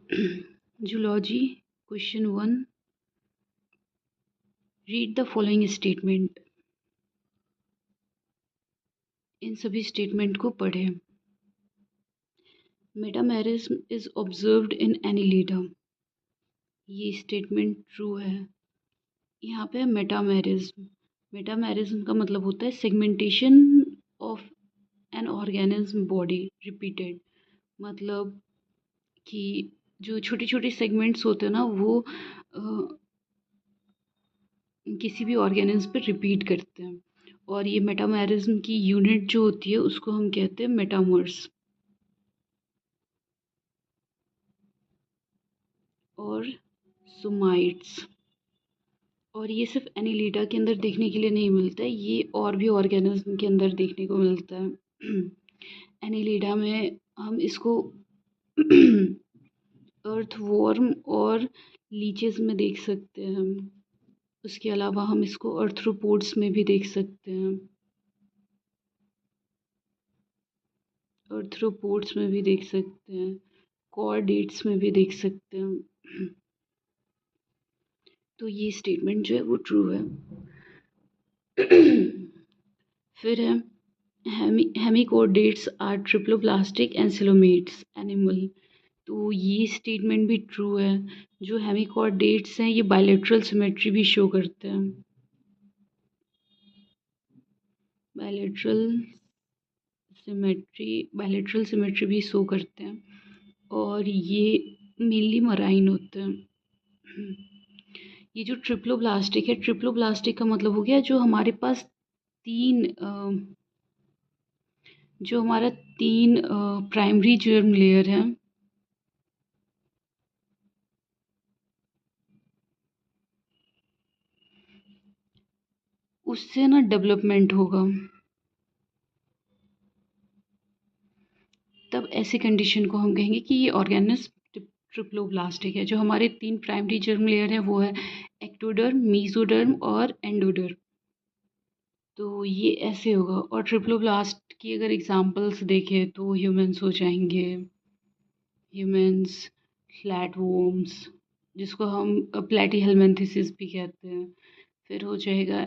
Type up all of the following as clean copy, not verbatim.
Zoology question 1, read the following statement. इन सभी statement को पढ़ें। Metamerism is observed in Annelida, ये स्टेटमेंट ट्रू है। यहाँ पे मेटामेरिज्म, मेटामेरिज्म का मतलब होता है segmentation of an organism body repeated, मतलब कि जो छोटे छोटे सेगमेंट्स होते हैं ना वो किसी भी ऑर्गेनिज्म पर रिपीट करते हैं। और ये मेटामेरिज्म की यूनिट जो होती है उसको हम कहते हैं मेटामर्स। और सोमाइट्स, और ये सिर्फ एनिलिडा के अंदर देखने के लिए नहीं मिलता है, ये और भी ऑर्गेनिज्म के अंदर देखने को मिलता है। एनिलिडा में हम इसको अर्थवॉर्म और लीचेस में देख सकते हैं हम। उसके अलावा हम इसको अर्थ्रोपोड्स में भी देख सकते हैं, अर्थ्रोपोड्स में भी देख सकते हैं, कॉर्डेट्स में भी देख सकते हैं। तो ये स्टेटमेंट जो है वो ट्रू है। फिर है hemichordates are triploblastic and coelomates animal, तो ये स्टेटमेंट भी ट्रू है। जो हेमिकोडेट्स हैं ये बायलेटरल सिमेट्री भी शो करते हैं, बायलेटरल सिमेट्री भी शो करते हैं, और ये मेनली मराइन होते हैं। ये जो ट्रिप्लोप्लास्टिक है, ट्रिप्लोप्लास्टिक का मतलब हो गया जो हमारे पास जो हमारा तीन प्राइमरी जर्म लेयर है, उससे ना डेवलपमेंट होगा। तब ऐसे कंडीशन को हम कहेंगे कि ये ऑर्गेनिज्म ट्रिप्लोप्लास्टिक है। जो हमारे तीन प्राइमरी जर्म लेयर हैं वो है एक्टोडर्म, मीसोडर्म और एंडोडर्म। तो ये ऐसे होगा। और ट्रिप्लोप्लास्ट की अगर एग्जांपल्स देखें तो ह्यूमंस हो जाएंगे, ह्यूमंस, फ्लैटवॉर्म्स जिसको हम प्लेटीहेल्मिन्थेसिस भी कहते हैं, फिर हो जाएगा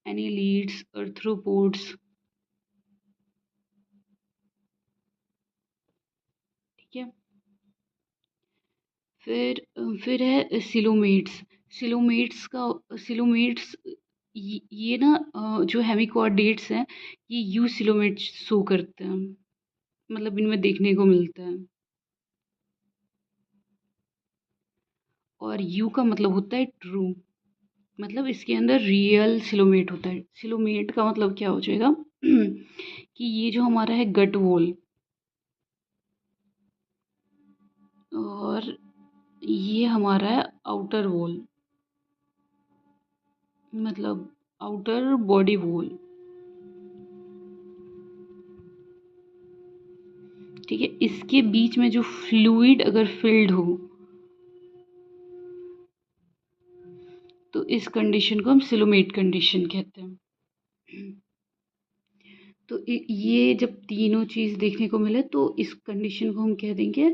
एनीलीड्स, अर्थ्रोपोड्स, ठीक है। फिर है सिलोमेट्स। सिलोमेट्स ये ना जो हेमिकॉर्डेट्स हैं ये यू सिलोमेट्स शो करते हैं, मतलब इनमें देखने को मिलता है। और यू का मतलब होता है ट्रू, मतलब इसके अंदर रियल सिलोमेट होता है। सिलोमेट का मतलब क्या हो जाएगा कि ये जो हमारा है गट वॉल, और ये हमारा है आउटर वॉल, मतलब आउटर बॉडी वॉल, ठीक है। इसके बीच में जो फ्लूइड अगर फिल्ड हो तो इस कंडीशन को हम सिलोमेट कंडीशन कहते हैं। तो ये जब तीनों चीज़ देखने को मिले तो इस कंडीशन को हम कह देंगे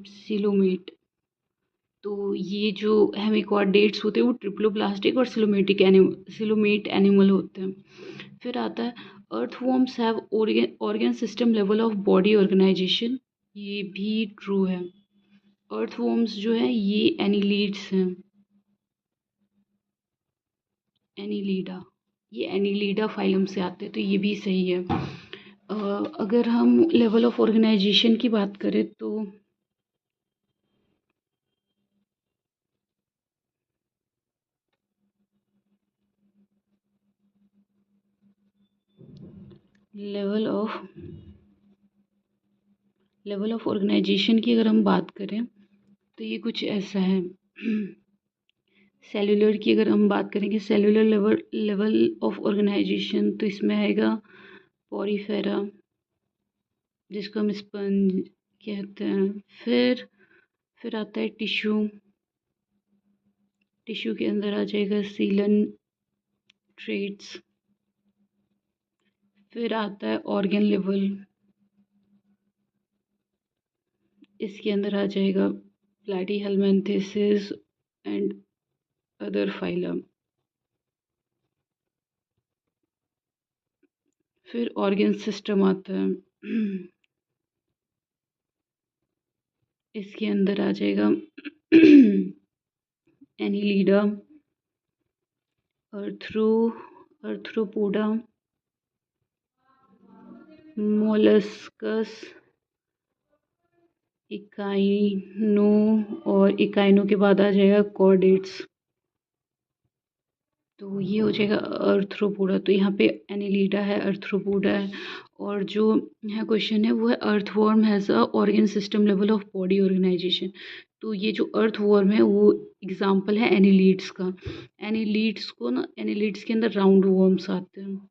सिलोमेट। तो ये जो हेमिकॉर्डेट्स होते हैं वो ट्रिप्लोप्लास्टिक और सिलोमेट एनिमल होते हैं। फिर आता है earthworms have organ system level of body organisation, ये भी ट्रू है। अर्थवॉर्म्स जो है ये एनिलीड्स हैं, एनिलीडा, ये एनिलीडा फाइलम से आते हैं, तो ये भी सही है। अगर हम लेवल ऑफ ऑर्गेनाइजेशन की बात करें तो लेवल ऑफ ऑर्गेनाइजेशन की अगर हम बात करें तो ये कुछ ऐसा है। सेलुलर की अगर हम बात करेंगे, सेलुलर लेवल ऑफ ऑर्गेनाइजेशन, तो इसमें आएगा पॉरीफेरा जिसको हम स्पंज कहते हैं। फिर आता है टिश्यू, टिश्यू के अंदर आ जाएगा सीलन ट्रेट्स। फिर आता है ऑर्गन लेवल, इसके अंदर आ जाएगा प्लैटीहेल्मिन्थेसिस एंड अदर फाइलम। फिर ऑर्गन सिस्टम आता है। इसके अंदर आ जाएगा एनिलीडा, अर्थ्रोपोडा, मोलस्कस, इकाइनो, और इकाइनो के बाद आ जाएगा कॉर्डेट्स। तो ये हो जाएगा अर्थ्रोपोडा। तो यहाँ पे एनिलीडा है, अर्थ्रोपोडा है, और जो यहाँ क्वेश्चन है वो है earthworm has a organ system level of body organisation. तो ये जो अर्थवॉर्म है वो एग्जाम्पल है एनिलीड्स का। एनिलीड्स के अंदर राउंड वॉर्म्स आते हैं,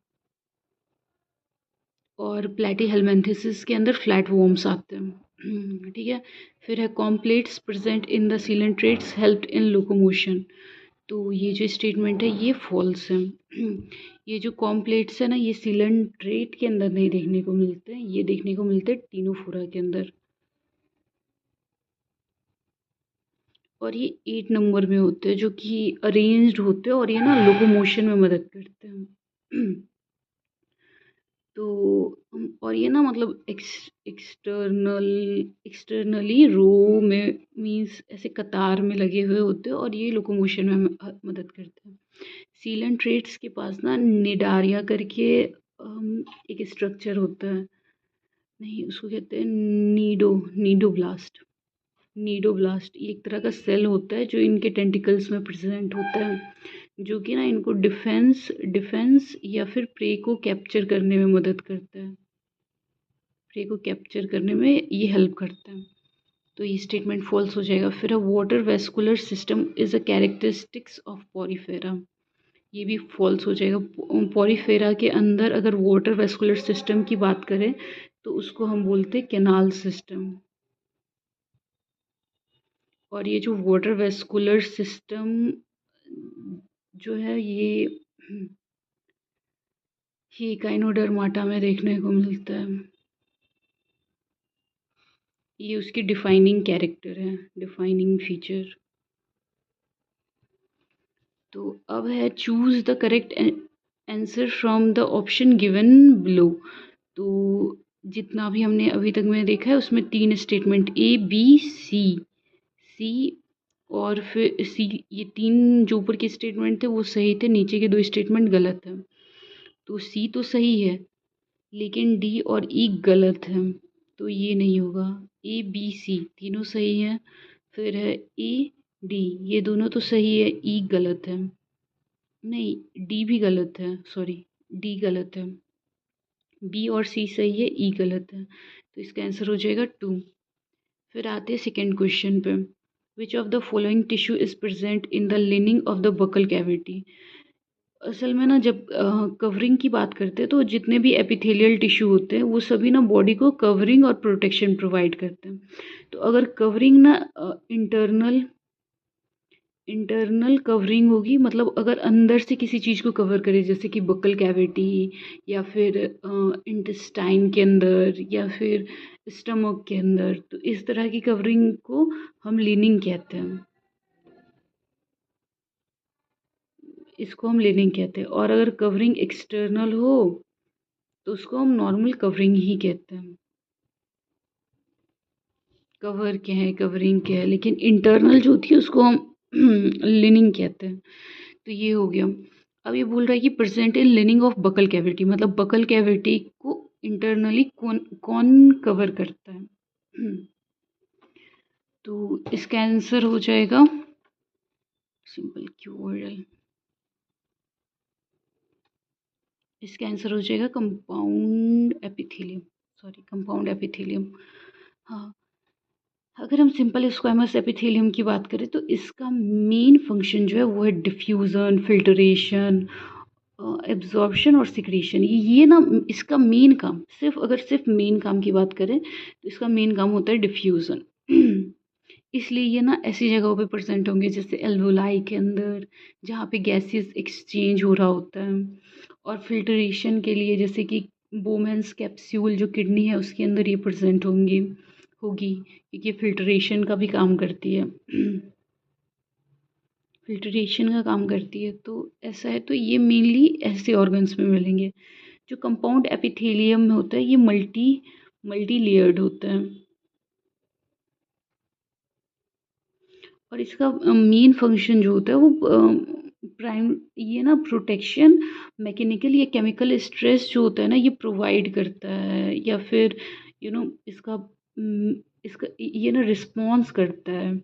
और प्लैटीहेल्मिन्थेसिस के अंदर फ्लैट वॉर्म्स आते हैं। ठीक है। फिर है कॉम्प्लेट्स present in the coelenterates helped in locomotion. तो ये जो स्टेटमेंट है ये फॉल्स है। ये जो कॉम्प्लेट्स है ना, ये सीलेंट्रेट के अंदर नहीं देखने को मिलते हैं, ये देखने को मिलते हैं टिनोफोरा के अंदर, और ये 8 नंबर में होते हैं, जो कि अरेंज्ड होते हैं, और ये ना लोकोमोशन में मदद करते हैं। तो और ये ना मतलब एक्सटर्नली रो में मीन्स ऐसे कतार में लगे हुए होते हैं, और ये लोकोमोशन में मदद करते हैं। सीलेंट्रेट्स के पास ना निडारिया करके एक स्ट्रक्चर होता है, नहीं उसको कहते हैं नीडोब्लास्ट। ये एक तरह का सेल होता है जो इनके टेंटिकल्स में प्रेजेंट होता है, जो कि ना इनको डिफेंस या फिर प्रे को कैप्चर करने में मदद करता है, प्रे को कैप्चर करने में ये हेल्प करता है। तो ये स्टेटमेंट फॉल्स हो जाएगा। फिर water vascular system is a characteristics of Porifera. ये भी फॉल्स हो जाएगा। पॉरीफेरा के अंदर अगर वाटर वेस्कुलर सिस्टम की बात करें तो उसको हम बोलते हैं कैनाल सिस्टम। और ये जो वाटर वेस्कुलर सिस्टम जो है ये गाइनोडर्माटा में देखने को मिलता है। ये उसकी डिफाइनिंग कैरेक्टर है, डिफाइनिंग फीचर। तो अब है choose the correct answer from the option given below. तो जितना भी हमने अभी तक में देखा है उसमें 3 स्टेटमेंट ए बी सी और फिर सी, ये 3 जो ऊपर के स्टेटमेंट थे वो सही थे, नीचे के 2 स्टेटमेंट गलत है। तो सी तो सही है लेकिन डी और ई गलत है, तो ये नहीं होगा। ए बी सी तीनों सही है, फिर है ए डी, ये दोनों तो सही है, ई गलत है, नहीं डी भी गलत है, सॉरी डी गलत है, बी और सी सही है, ई गलत है, तो इसका आंसर हो जाएगा 2। फिर आते हैं सेकेंड क्वेश्चन पे। विच of the following tissue is present in the leaning of the buccal cavity. असल में ना जब कवरिंग की बात करते हैं तो जितने भी एपिथेलियल टिश्यू होते हैं वो सभी ना बॉडी को कवरिंग और प्रोटेक्शन प्रोवाइड करते हैं। तो अगर कवरिंग ना इंटरनल कवरिंग होगी, मतलब अगर अंदर से किसी चीज़ को कवर करे, जैसे कि बकल कैविटी या फिर इंटेस्टाइन के अंदर या फिर स्टमक के अंदर, तो इस तरह की कवरिंग को हम लिनिंग कहते हैं, इसको हम लिनिंग कहते हैं। और अगर कवरिंग एक्सटर्नल हो तो उसको हम नॉर्मल कवरिंग ही कहते हैं। कवर क्या है, कवरिंग क्या है, लेकिन इंटरनल जो होती है उसको हम लिनिंग कहते हैं। तो ये हो गया। अब ये बोल रहा है कि present in leaning of buccal cavity, मतलब बकल कैविटी को इंटरनली कौन कौन कवर करता है। तो इसका आंसर हो जाएगा सिंपल क्यूबोइडल, इसका आंसर हो जाएगा कंपाउंड एपिथेलियम, कंपाउंड एपिथेलियम। हाँ, अगर हम सिंपल स्क्वैमस एपिथेलियम की बात करें तो इसका मेन फंक्शन जो है वो है डिफ्यूज़न, फिल्टरेशन, एब्जॉर्प्शन और सिक्रीशन। ये ना इसका मेन काम, सिर्फ मेन काम की बात करें तो इसका मेन काम होता है डिफ्यूज़न। इसलिए ये ना ऐसी जगहों पे प्रेजेंट होंगे जैसे एल्वोलाई के अंदर, जहाँ पे गैसेस एक्सचेंज हो रहा होता है, और फिल्टरेशन के लिए जैसे कि बोमेंस कैप्सूल जो किडनी है उसके अंदर ये प्रेजेंट होंगी, होगी, क्योंकि फिल्ट्रेशन का भी काम करती है। फिल्ट्रेशन का काम करती है, तो ऐसा है। तो ये मेनली ऐसे ऑर्गन्स में मिलेंगे। जो कंपाउंड एपिथेलियम में होता है ये मल्टी लेयर्ड होता है, और इसका मेन फंक्शन जो होता है वो प्राइम ये ना प्रोटेक्शन, मैकेनिकल या केमिकल स्ट्रेस जो होता है ना ये प्रोवाइड करता है, या फिर इसका इसका ये ना रिस्पॉन्स करता है।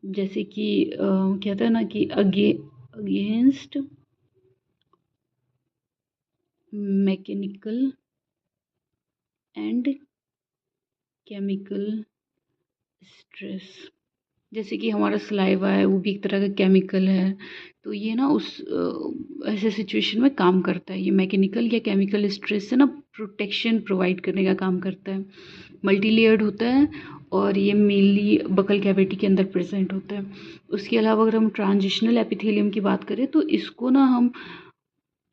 जैसे कि कहते हैं ना कि against mechanical and chemical stress. जैसे कि हमारा सलाइवा है वो भी एक तरह का केमिकल है, तो ये ना उस ऐसे सिचुएशन में काम करता है। ये मैकेनिकल या केमिकल स्ट्रेस से ना प्रोटेक्शन प्रोवाइड करने का काम करता है। मल्टी लेयर्ड होता है और ये मेनली बकल कैविटी के अंदर प्रेजेंट होता है। उसके अलावा अगर हम ट्रांजिशनल एपिथेलियम की बात करें तो इसको ना हम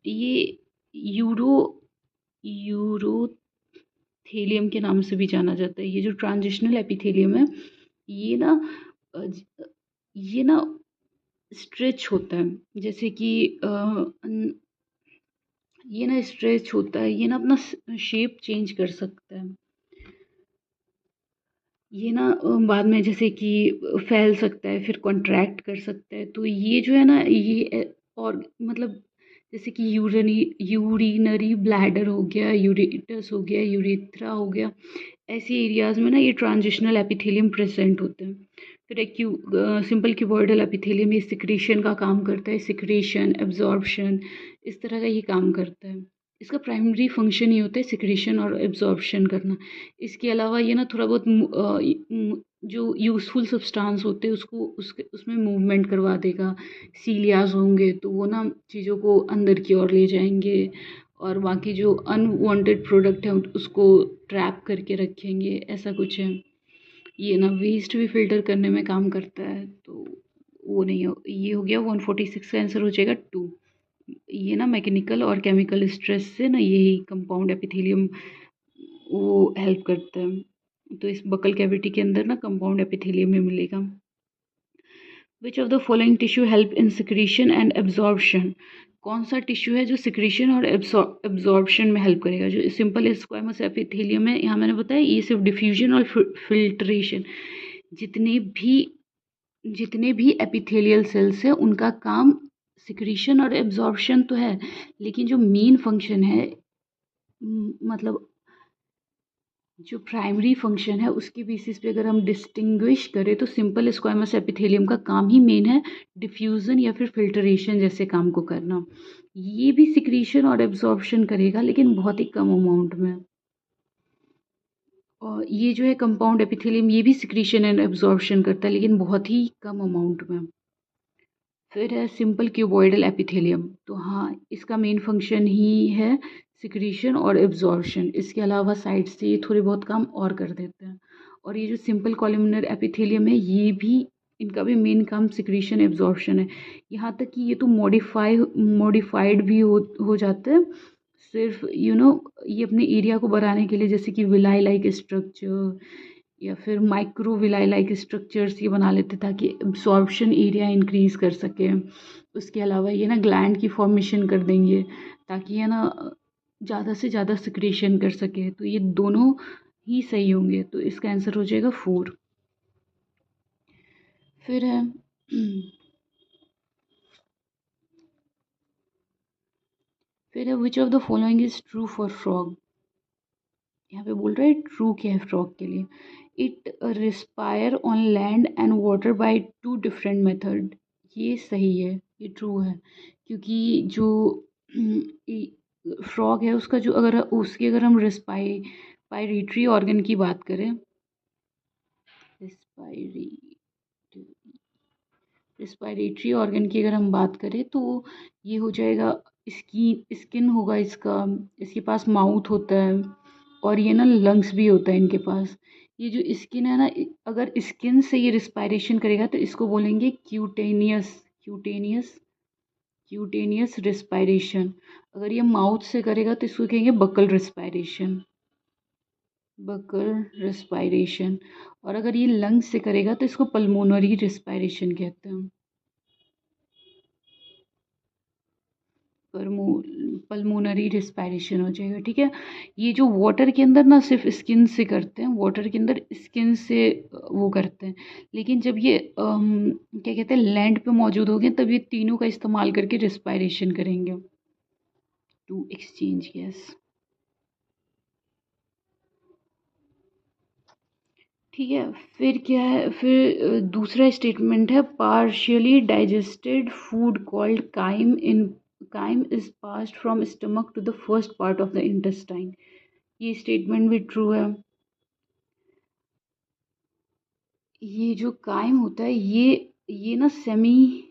ये यूरो यूरोथेलियम के नाम से भी जाना जाता है। ये जो ट्रांजिशनल एपिथेलियम है ये ना अ, ज- ये ना स्ट्रेच होता है। जैसे कि ये ना स्ट्रेच होता है, ये ना अपना शेप चेंज कर सकता है। ये ना बाद में जैसे कि फैल सकता है, फिर कॉन्ट्रैक्ट कर सकता है। तो ये जो है ना ये और मतलब जैसे कि यूरिनरी ब्लैडर हो गया, यूरेटस हो गया, यूरेथ्रा हो गया, ऐसे एरियाज में ना ये ट्रांजिशनल एपिथेलियम प्रेजेंट होते हैं। फिर एक सिंपल क्यूबॉइडल एपिथेलियम ये सिक्रीशन का काम करता है, सिक्रीशन, एब्जॉर्प्शन, इस तरह का ये काम करता है। इसका प्राइमरी फंक्शन ये होता है सिक्रीशन और एब्जॉर्प्शन करना। इसके अलावा ये ना थोड़ा बहुत जो यूज़फुल सब्सटेंस होते हैं उसको उसमें मूवमेंट करवा देगा। सीलियाज होंगे तो वो ना चीज़ों को अंदर की ओर ले जाएंगे, और बाकी जो अनवांटेड प्रोडक्ट है उसको ट्रैप करके रखेंगे, ऐसा कुछ है। ये ना वेस्ट भी फिल्टर करने में काम करता है। तो वो नहीं हो, ये हो गया 146 का आंसर हो जाएगा 2। ये ना मैकेनिकल और केमिकल स्ट्रेस से ना यही कंपाउंड एपिथेलियम वो हेल्प करता है। तो इस बकल कैविटी के अंदर ना कंपाउंड एपिथेलियम में मिलेगा। विच of the following tissue help in secretion and absorption. कौन सा टिश्यू है जो सिक्रीशन और एब्जॉर्प्शन में हेल्प करेगा। जो सिंपल स्क्वामस एपिथेलियम है, यहाँ मैंने बताया ये सिर्फ डिफ्यूजन और फिल्ट्रेशन। जितने भी जितने भी एपिथेलियल सेल्स है उनका काम सिक्रीशन और एब्जॉर्प्शन तो है, लेकिन जो मेन फंक्शन है मतलब जो प्राइमरी फंक्शन है उसके बेसिस पे अगर हम डिस्टिंग्विश करें तो सिंपल स्क्वामस एपिथेलियम का काम ही मेन है डिफ्यूज़न या फिर फिल्ट्रेशन जैसे काम को करना। ये भी सिक्रीशन और एब्जॉर्प्शन करेगा लेकिन बहुत ही कम अमाउंट में। और ये जो है कंपाउंड एपिथेलियम ये भी सिक्रीशन एंड एब्जॉर्प्शन करता है लेकिन बहुत ही कम अमाउंट में। फिर है सिंपल क्यूबॉइडल एपिथेलियम। तो हाँ इसका मेन फंक्शन ही है सिक्रीशन और एब्जॉर्प्शन। इसके अलावा साइड से ये थोड़े बहुत काम और कर देते हैं। और ये जो सिंपल कॉलमनर एपिथेलियम है ये भी इनका भी मेन काम सिक्रीशन एब्जॉर्प्शन है। यहाँ तक कि ये तो मॉडिफाइड भी हो जाता है सिर्फ ये अपने एरिया को बढ़ाने के लिए, जैसे कि विलाई लाइक स्ट्रक्चर या फिर माइक्रोविलाई लाइक स्ट्रक्चर्स ये बना लेते ताकि एब्सॉर्प्शन एरिया इंक्रीज कर सके। उसके अलावा ये ना ग्लैंड की फॉर्मेशन कर देंगे ताकि ये ना ज़्यादा से ज़्यादा सिक्रेशन कर सके। तो ये दोनों ही सही होंगे, तो इसका आंसर हो जाएगा 4। फिर है which of the following is true for frog. यहाँ पे बोल रहा है ट्रू क्या है फ्रॉग के लिए। It respire on land and water bye 2 different method. ये सही है, ये ट्रू है, क्योंकि जो फ्रॉग है उसका जो अगर हम पायरेटरी ऑर्गन की बात करें, रिस्पायरी रिस्पायरेटरी ऑर्गन की अगर हम बात करें तो ये हो जाएगा स्किन होगा इसका। इसके पास माउथ होता है और ये ना लंग्स भी होता है इनके पास। ये जो स्किन है ना, अगर स्किन से ये रिस्पायरेशन करेगा तो इसको बोलेंगे क्यूटेनियस क्यूटेनियस रिस्पायरेशन। अगर ये माउथ से करेगा तो इसको कहेंगे बकल रिस्पायरेशन। बकर रेस्पायरेशन। और अगर ये लंग्स से करेगा तो इसको पल्मोनरी रेस्पायरेशन कहते हैं। पल्मोनरी रेस्पायरेशन हो जाएगा, ठीक है। ये जो वाटर के अंदर ना सिर्फ स्किन से करते हैं, वाटर के अंदर स्किन से वो करते हैं, लेकिन जब ये क्या कहते हैं लैंड पे मौजूद होंगे तब ये तीनों का इस्तेमाल करके रेस्पायरेशन करेंगे टू एक्सचेंज गैस। ठीक है, फिर क्या है, फिर दूसरा स्टेटमेंट है partially digested food called chyme is passed from stomach to the first part of the intestine. ये स्टेटमेंट भी ट्रू है। ये जो काइम होता है ये ना सेमी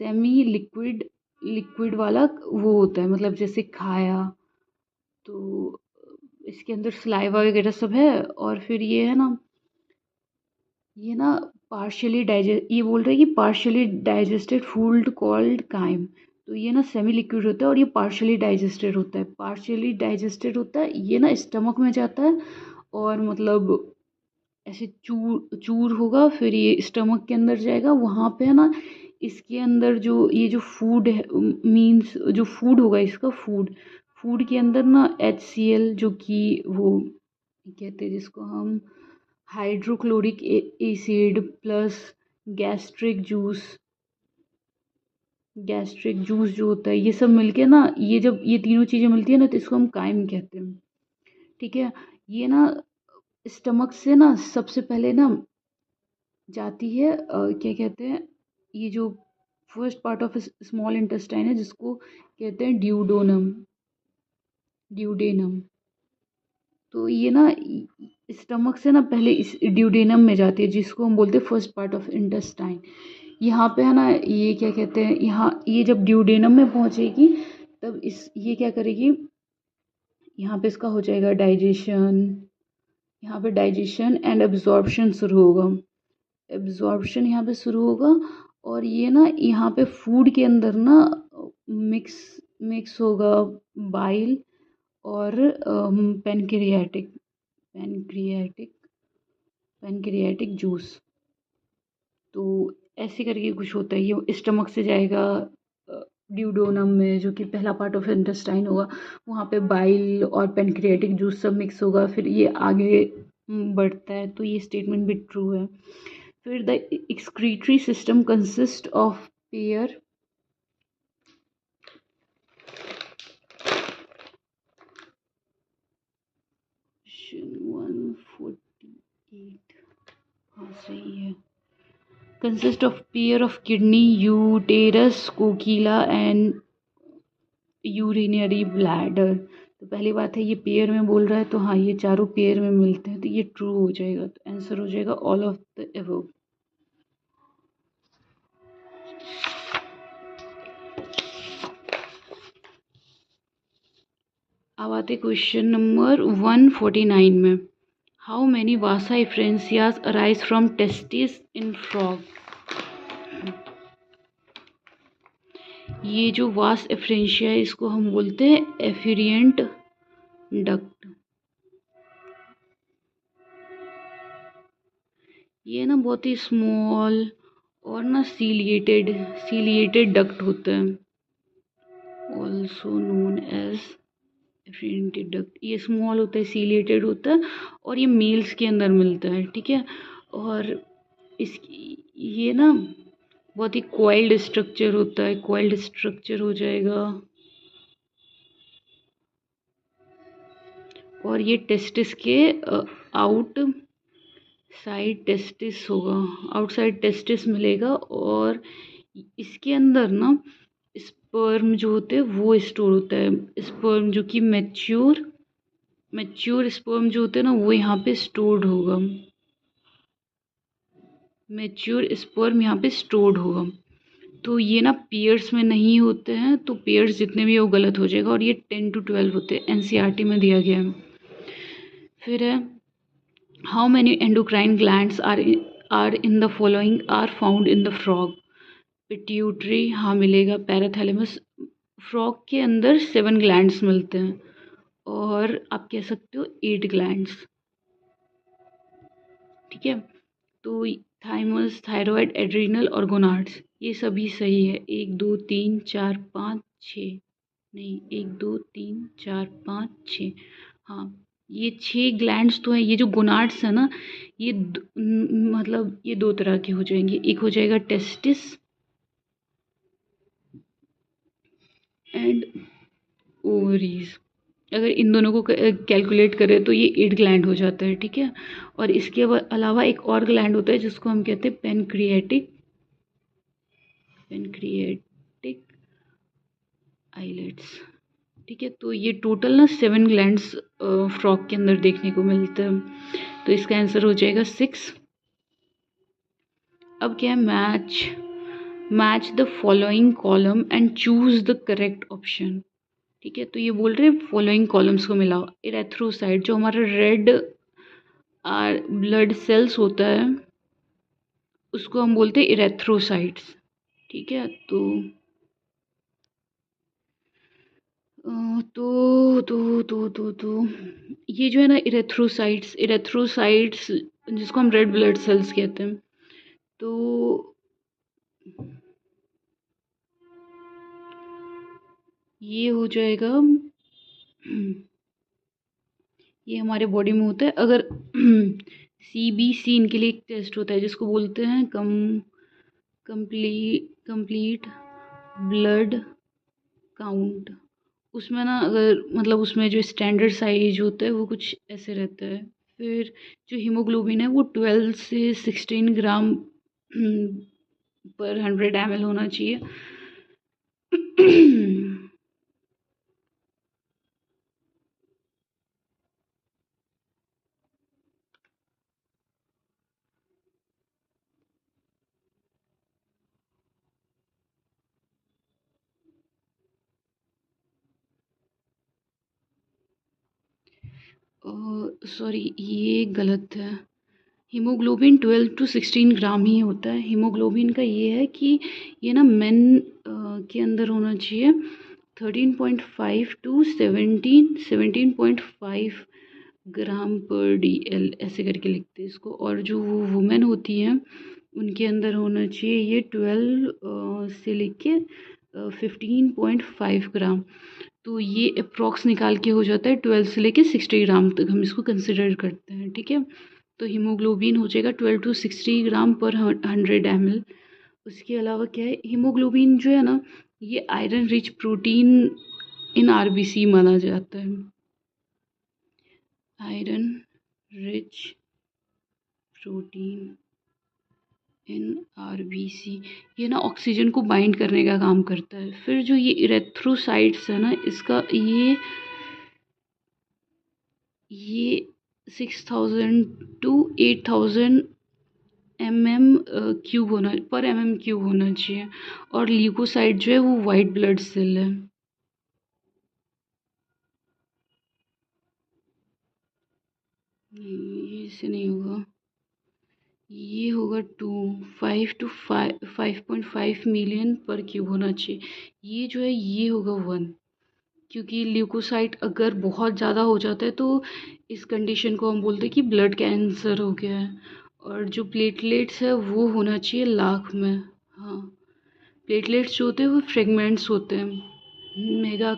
सेमी लिक्विड लिक्विड वाला वो होता है, मतलब जैसे खाया तो इसके अंदर सलाइवा वगैरह सब है। और फिर ये ना पार्शियली डाइजेस्ट, ये बोल रहे हैं कि partially digested food called crime. तो ये ना सेमी लिक्विड होता है और ये पार्शियली डाइजेस्टेड होता है। पार्शियली डाइजेस्टेड होता है ये ना स्टमक में जाता है और मतलब ऐसे चूर चूर होगा, फिर ये स्टमक के अंदर जाएगा, वहाँ पे है ना इसके अंदर जो ये जो फूड है मीन्स जो फूड होगा इसका फूड फूड के अंदर ना HCl जो कि वो कहते हैं जिसको हम hydrochloric acid plus gastric juice gastric juice जो होता है ये सब मिलके ना ये जब ये तीनों चीज़ें मिलती है ना तो इसको हम काइम कहते हैं, ठीक है। ये ना स्टमक से ना सबसे पहले ना जाती है क्या कहते हैं ये जो first part of small intestine है जिसको कहते हैं ड्यूडेनम। तो ये ना स्टमक से ना पहले इस ड्यूडेनम में जाती है जिसको हम बोलते हैं फर्स्ट पार्ट ऑफ इंटेस्टाइन। यहाँ पे है ना ये क्या कहते हैं यहाँ ये जब ड्यूडेनम में पहुँचेगी तब इस ये क्या करेगी, यहाँ पे इसका हो जाएगा डाइजेशन। यहाँ पे डाइजेशन एंड एब्जॉर्प्शन शुरू होगा। एब्जॉर्प्शन यहाँ पे शुरू होगा और ये ना यहाँ पे फूड के अंदर ना मिक्स मिक्स होगा बाइल और पैनक्रियाटिक पैनक्रियाटिक पैनक्रियाटिक जूस। तो ऐसे करके कुछ होता है, ये स्टमक से जाएगा ड्यूडोनम में जो कि पहला पार्ट ऑफ इंटेस्टाइन होगा, वहाँ पे बाइल और पैनक्रियाटिक जूस सब मिक्स होगा, फिर ये आगे बढ़ता है। तो ये स्टेटमेंट भी ट्रू है। फिर the excretory system consist of pair सही है, consist of pair of kidney uterus कोकीला एंड यूरिनरी ब्लैडर। तो पहली बात है ये पेयर में बोल रहा है तो हाँ ये चारों पेयर में मिलते हैं तो ये ट्रू हो जाएगा। तो आंसर हो जाएगा ऑल ऑफ द अबव। अब आते क्वेश्चन नंबर 149 में। How many vasa efferentia arise from testis in frog. ये जो वास एफ्रेंशिया है इसको हम बोलते हैं एफिरिएंट डक्ट। ये ना बहुत ही स्मॉल और ना सीलिएटेड डक्ट होता है, ऑल्सो नोन एज एफिरिएंट डक्ट। ये स्मॉल होता है, सीलिएटेड होता है और ये मेल्स के अंदर मिलता है, ठीक है। और इसकी ये ना बहुत ही कॉइल्ड स्ट्रक्चर होता है, कॉइल्ड स्ट्रक्चर हो जाएगा। और ये टेस्टिस के आउट साइड टेस्टिस होगा, आउटसाइड टेस्टिस मिलेगा और इसके अंदर ना स्पर्म जो होते हैं वो स्टोर होता है। स्पर्म जो कि मैच्योर स्पर्म जो होते हैं ना वो यहाँ पे स्टोर्ड होगा, मैच्योर स्पर्म यहाँ पे स्टोर्ड होगा। तो ये ना पेयर्स में नहीं होते हैं, तो पेयर्स जितने भी वो गलत हो जाएगा। और ये 10 to 12 होते हैं, NCERT में दिया गया है। फिर है how many endocrine glands are in the following are found in the frog. Pituitary हाँ मिलेगा, पैराथैलेमस। फ्रॉग के अंदर 7 ग्लैंड्स मिलते हैं और आप कह सकते हो 8 ग्लैंड्स। ठीक है, तो थाइमस, थायराइड, एड्रिनल और गोनाड्स ये सभी सही है। 1 2 3 4 5 6, नहीं 1 2 3 4 5 6, हाँ ये 6 ग्लैंड्स तो हैं। ये जो गोनाड्स है ना, ये मतलब ये दो तरह के हो जाएंगे। एक हो जाएगा टेस्टिस एंड ओवरीज। अगर इन दोनों को कैलकुलेट करें तो ये 8 ग्लैंड हो जाता है। ठीक है, और इसके अलावा एक और ग्लैंड होता है जिसको हम कहते हैं पेनक्रिएटिक आइलेट्स। ठीक है, तो ये टोटल ना 7 ग्लैंड्स फ्रॉग के अंदर देखने को मिलते हैं। तो इसका आंसर हो जाएगा 6। अब क्या है, match the following column and choose the correct option. ठीक है, तो ये बोल रहे हैं फॉलोइंग कॉलम्स को मिलाओ। इरेथ्रोसाइट जो हमारा रेड ब्लड सेल्स होता है उसको हम बोलते हैं इरेथ्रोसाइट्स। ठीक है, तो ये जो है ना इरेथ्रोसाइट्स जिसको हम रेड ब्लड सेल्स कहते हैं, तो ये हो जाएगा, ये हमारे बॉडी में होता है। अगर CBC इनके लिए एक टेस्ट होता है जिसको बोलते हैं कंप्लीट ब्लड काउंट। उसमें ना अगर मतलब उसमें जो स्टैंडर्ड साइज होता है वो कुछ ऐसे रहता है। फिर जो हीमोग्लोबिन है वो 12 से 16 ग्राम पर 100 ml होना चाहिए। सॉरी ये गलत है। हीमोग्लोबिन 12 to 16 ग्राम ही होता है। हीमोग्लोबिन का ये है कि ये ना मेन के अंदर होना चाहिए 13.5 to 17.5 ग्राम पर DL, ऐसे करके लिखते हैं इसको। और जो वो वुमेन होती हैं उनके अंदर होना चाहिए ये 12 से लेके 15.5 ग्राम। तो ये अप्रॉक्स निकाल के हो जाता है 12 से लेके 60 ग्राम तक हम इसको कंसिडर करते हैं। ठीक है, तो हीमोग्लोबिन हो जाएगा 12 to 60 ग्राम पर 100 ml। उसके अलावा क्या है, हीमोग्लोबिन जो है ना ये आयरन रिच प्रोटीन इन RBC माना जाता है। आयरन रिच प्रोटीन इन RBC, ये ना ऑक्सीजन को बाइंड करने का काम करता है। फिर जो ये इरेथ्रोसाइट्स है ना, इसका ये 6000 to 8000 mm³ होना चाहिए। और ल्यूकोसाइट जो है वो वाइट ब्लड सेल है। नहीं, इससे नहीं होगा। ये होगा 5 to 5.5 मिलियन पर क्यूब होना चाहिए। ये जो है ये होगा 1, क्योंकि ल्यूकोसाइट अगर बहुत ज़्यादा हो जाता है तो इस कंडीशन को हम बोलते हैं कि ब्लड कैंसर हो गया है। और जो प्लेटलेट्स है वो होना चाहिए लाख में। हाँ, प्लेटलेट्स जो होते हैं वो फ्रेगमेंट्स होते हैं मेगा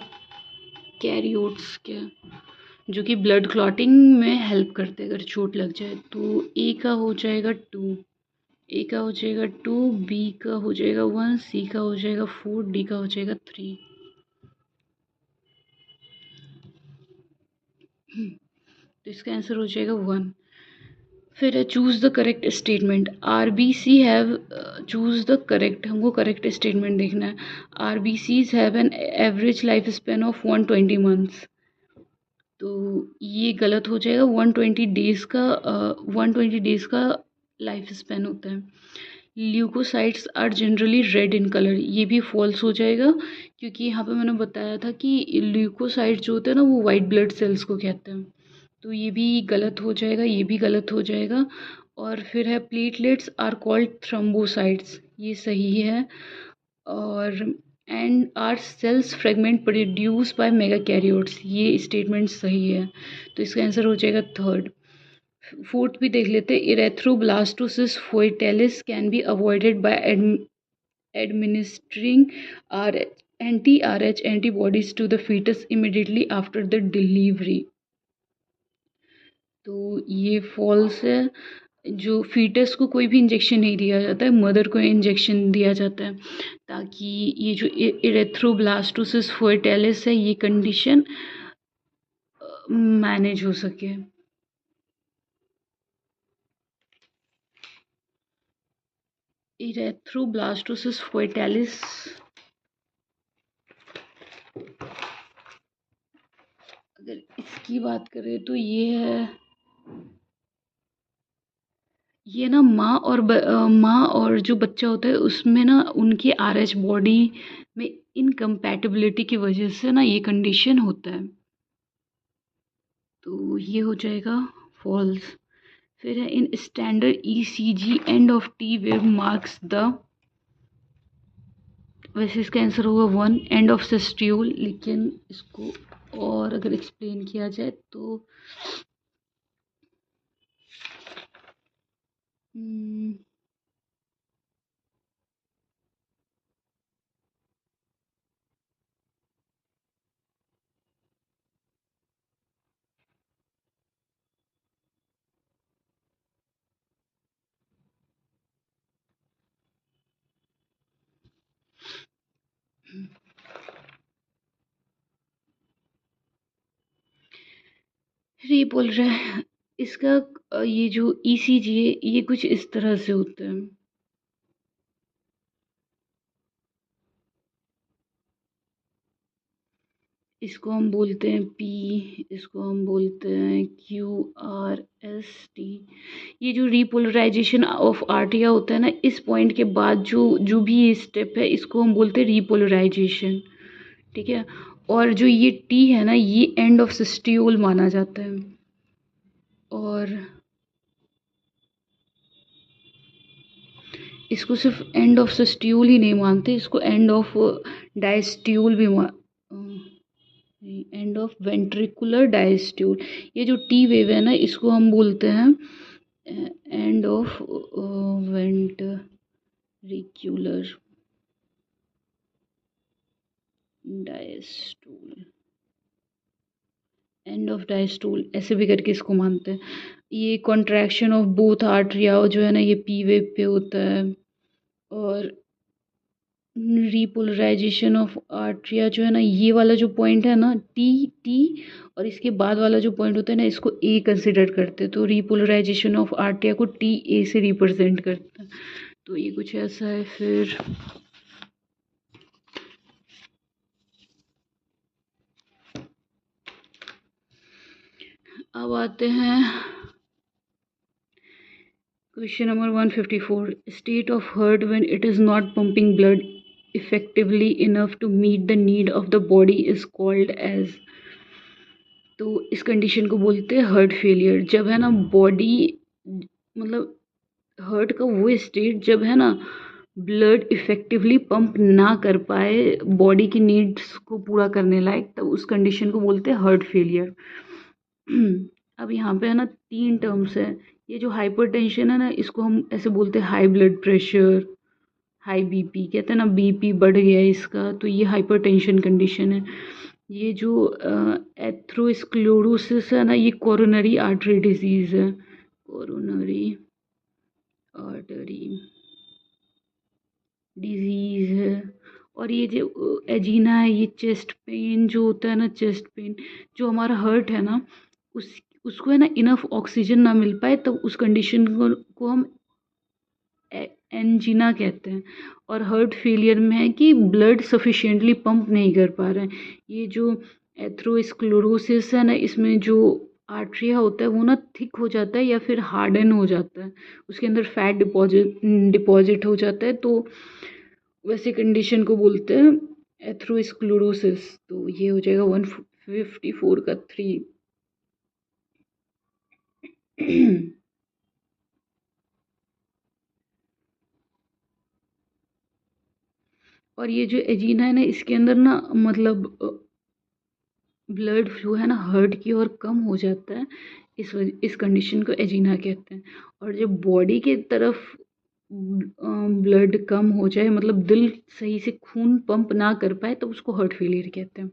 कैरियोट्स के, जो कि ब्लड क्लॉटिंग में हेल्प करते हैं अगर चोट लग जाए। तो ए का हो जाएगा 2, ए का हो जाएगा 2, बी का हो जाएगा 1, सी का हो जाएगा 4, डी का हो जाएगा 3। तो इसका आंसर हो जाएगा 1। फिर choose the correct statement. RBC have, choose the correct, हमको करेक्ट स्टेटमेंट देखना है। RBCs have an average life span of 120 months. तो ये गलत हो जाएगा। 120 डेज़ का लाइफ स्पेन होता है। Leucocytes are generally red in colour, ये भी फॉल्स हो जाएगा, क्योंकि यहाँ पे मैंने बताया था कि ल्यूकोसाइट्स जो होते हैं ना वो वाइट ब्लड सेल्स को कहते हैं। तो ये भी गलत हो जाएगा, ये भी गलत हो जाएगा। और फिर है प्लेटलेट्स आर कॉल्ड थ्रोम्बोसाइट्स, ये सही है। और and are cells fragment produce by megakaryocytes. ये स्टेटमेंट सही है, तो इसका आंसर हो जाएगा थर्ड। फोर्थ भी देख लेते हैं। Erythroblastosis foetalis can be avoided by administering RH, anti-RH antibodies to the fetus immediately after the delivery। तो ये फॉल्स है। जो फीटस को कोई भी इंजेक्शन नहीं दिया जाता है, मदर को इंजेक्शन दिया जाता है ताकि ये जो इरेथ्रोब्लास्टोसिस फोएटालिस है ये कंडीशन मैनेज हो सके। इरेथ्रोब्लास्टोसिस फोएटालिस अगर इसकी बात करें तो ये ना माँ और जो बच्चा होता है उसमें ना उनकी आरएच बॉडी में इनकम्पैटिबिलिटी की वजह से ना ये कंडीशन होता है, तो ये हो जाएगा फॉल्स। फिर है in standard ECG end of T wave marks the, वैसे इसका आंसर होगा वन, एंड ऑफ सिस्ट्यूल, लेकिन इसको और अगर एक्सप्लेन किया जाए तो ये बोल रहा है इसका ये जो ईसीजी है ये कुछ इस तरह से होता है। इसको हम बोलते हैं पी, इसको हम बोलते हैं क्यू आर एस टी। ये जो रीपोलराइजेशन ऑफ आर्टिया होता है ना, इस पॉइंट के बाद जो जो भी ये स्टेप है इसको हम बोलते हैं रीपोलराइजेशन, ठीक है। और जो ये टी है ना ये एंड ऑफ सिस्टियोल माना जाता है, और इसको सिर्फ एंड ऑफ सिस्टियोल ही नहीं मानते, इसको एंड ऑफ डायस्टियोल भी एंड ऑफ वेंट्रिकुलर डायस्टियोल। ये जो टी वेव है ना इसको हम बोलते हैं end of ventricular diastole, end of diastole ऐसे भी करके इसको मानते हैं। ये कॉन्ट्रैक्शन ऑफ बोथ आर्टरिया जो है ना ये पी वेव पे होता है, और रीपोलराइजेशन ऑफ आर्टरिया जो है ना ये वाला जो पॉइंट है ना टी टी, और इसके बाद वाला जो पॉइंट होता है ना इसको ए कंसिडर करते हैं, तो रीपोलराइजेशन ऑफ आर्टरिया को टी ए से रिप्रेजेंट करता है, तो ये कुछ ऐसा है। फिर अब आते हैं question number 154। State of heart when it is not pumping blood effectively enough to meet the need of the body is called as. तो इस कंडीशन को बोलते हैं हार्ट फेलियर। जब है ना बॉडी मतलब हार्ट का वो स्टेट जब है ना ब्लड इफेक्टिवली पंप ना कर पाए बॉडी की नीड्स को पूरा करने लायक, तब उस कंडीशन को बोलते हैं हार्ट फेलियर। अब यहाँ पे है ना तीन टर्म्स है। ये जो हाइपरटेंशन है ना इसको हम ऐसे बोलते हैं high blood pressure, high BP, कहते हैं ना बीपी बढ़ गया है इसका, तो ये हाइपरटेंशन कंडीशन है। ये जो एथ्रोस्क्लेरोसिस है ना ये कोरोनरी आर्टरी डिजीज़ है, कोरोनरी आर्टरी डिजीज़ है। और ये जो एजीना है ये चेस्ट पेन जो होता है ना, चेस्ट पेन जो हमारा हर्ट है ना उसको है ना इनफ ऑक्सीजन ना मिल पाए तो उस कंडीशन को हम एंजीना कहते हैं। और हार्ट फेलियर में है कि ब्लड सफिशिएंटली पंप नहीं कर पा रहे हैं। ये जो एथ्रोस्क्लेरोसिस है ना इसमें जो आर्टरिया होता है वो ना थिक हो जाता है या फिर हार्डन हो जाता है, उसके अंदर फैट डिपॉजिट हो जाता है, तो वैसे कंडीशन को बोलते हैं एथ्रोस्क्लेरोसिस। तो ये हो जाएगा 154 का 3। और ये जो एजीना है ना, इसके अंदर ना मतलब ब्लड फ्लो है ना हार्ट की ओर कम हो जाता है। इस कंडीशन को एजीना कहते हैं। और जब बॉडी के तरफ ब्लड कम हो जाए, मतलब दिल सही से खून पंप ना कर पाए, तो उसको हार्ट फेलियर कहते हैं।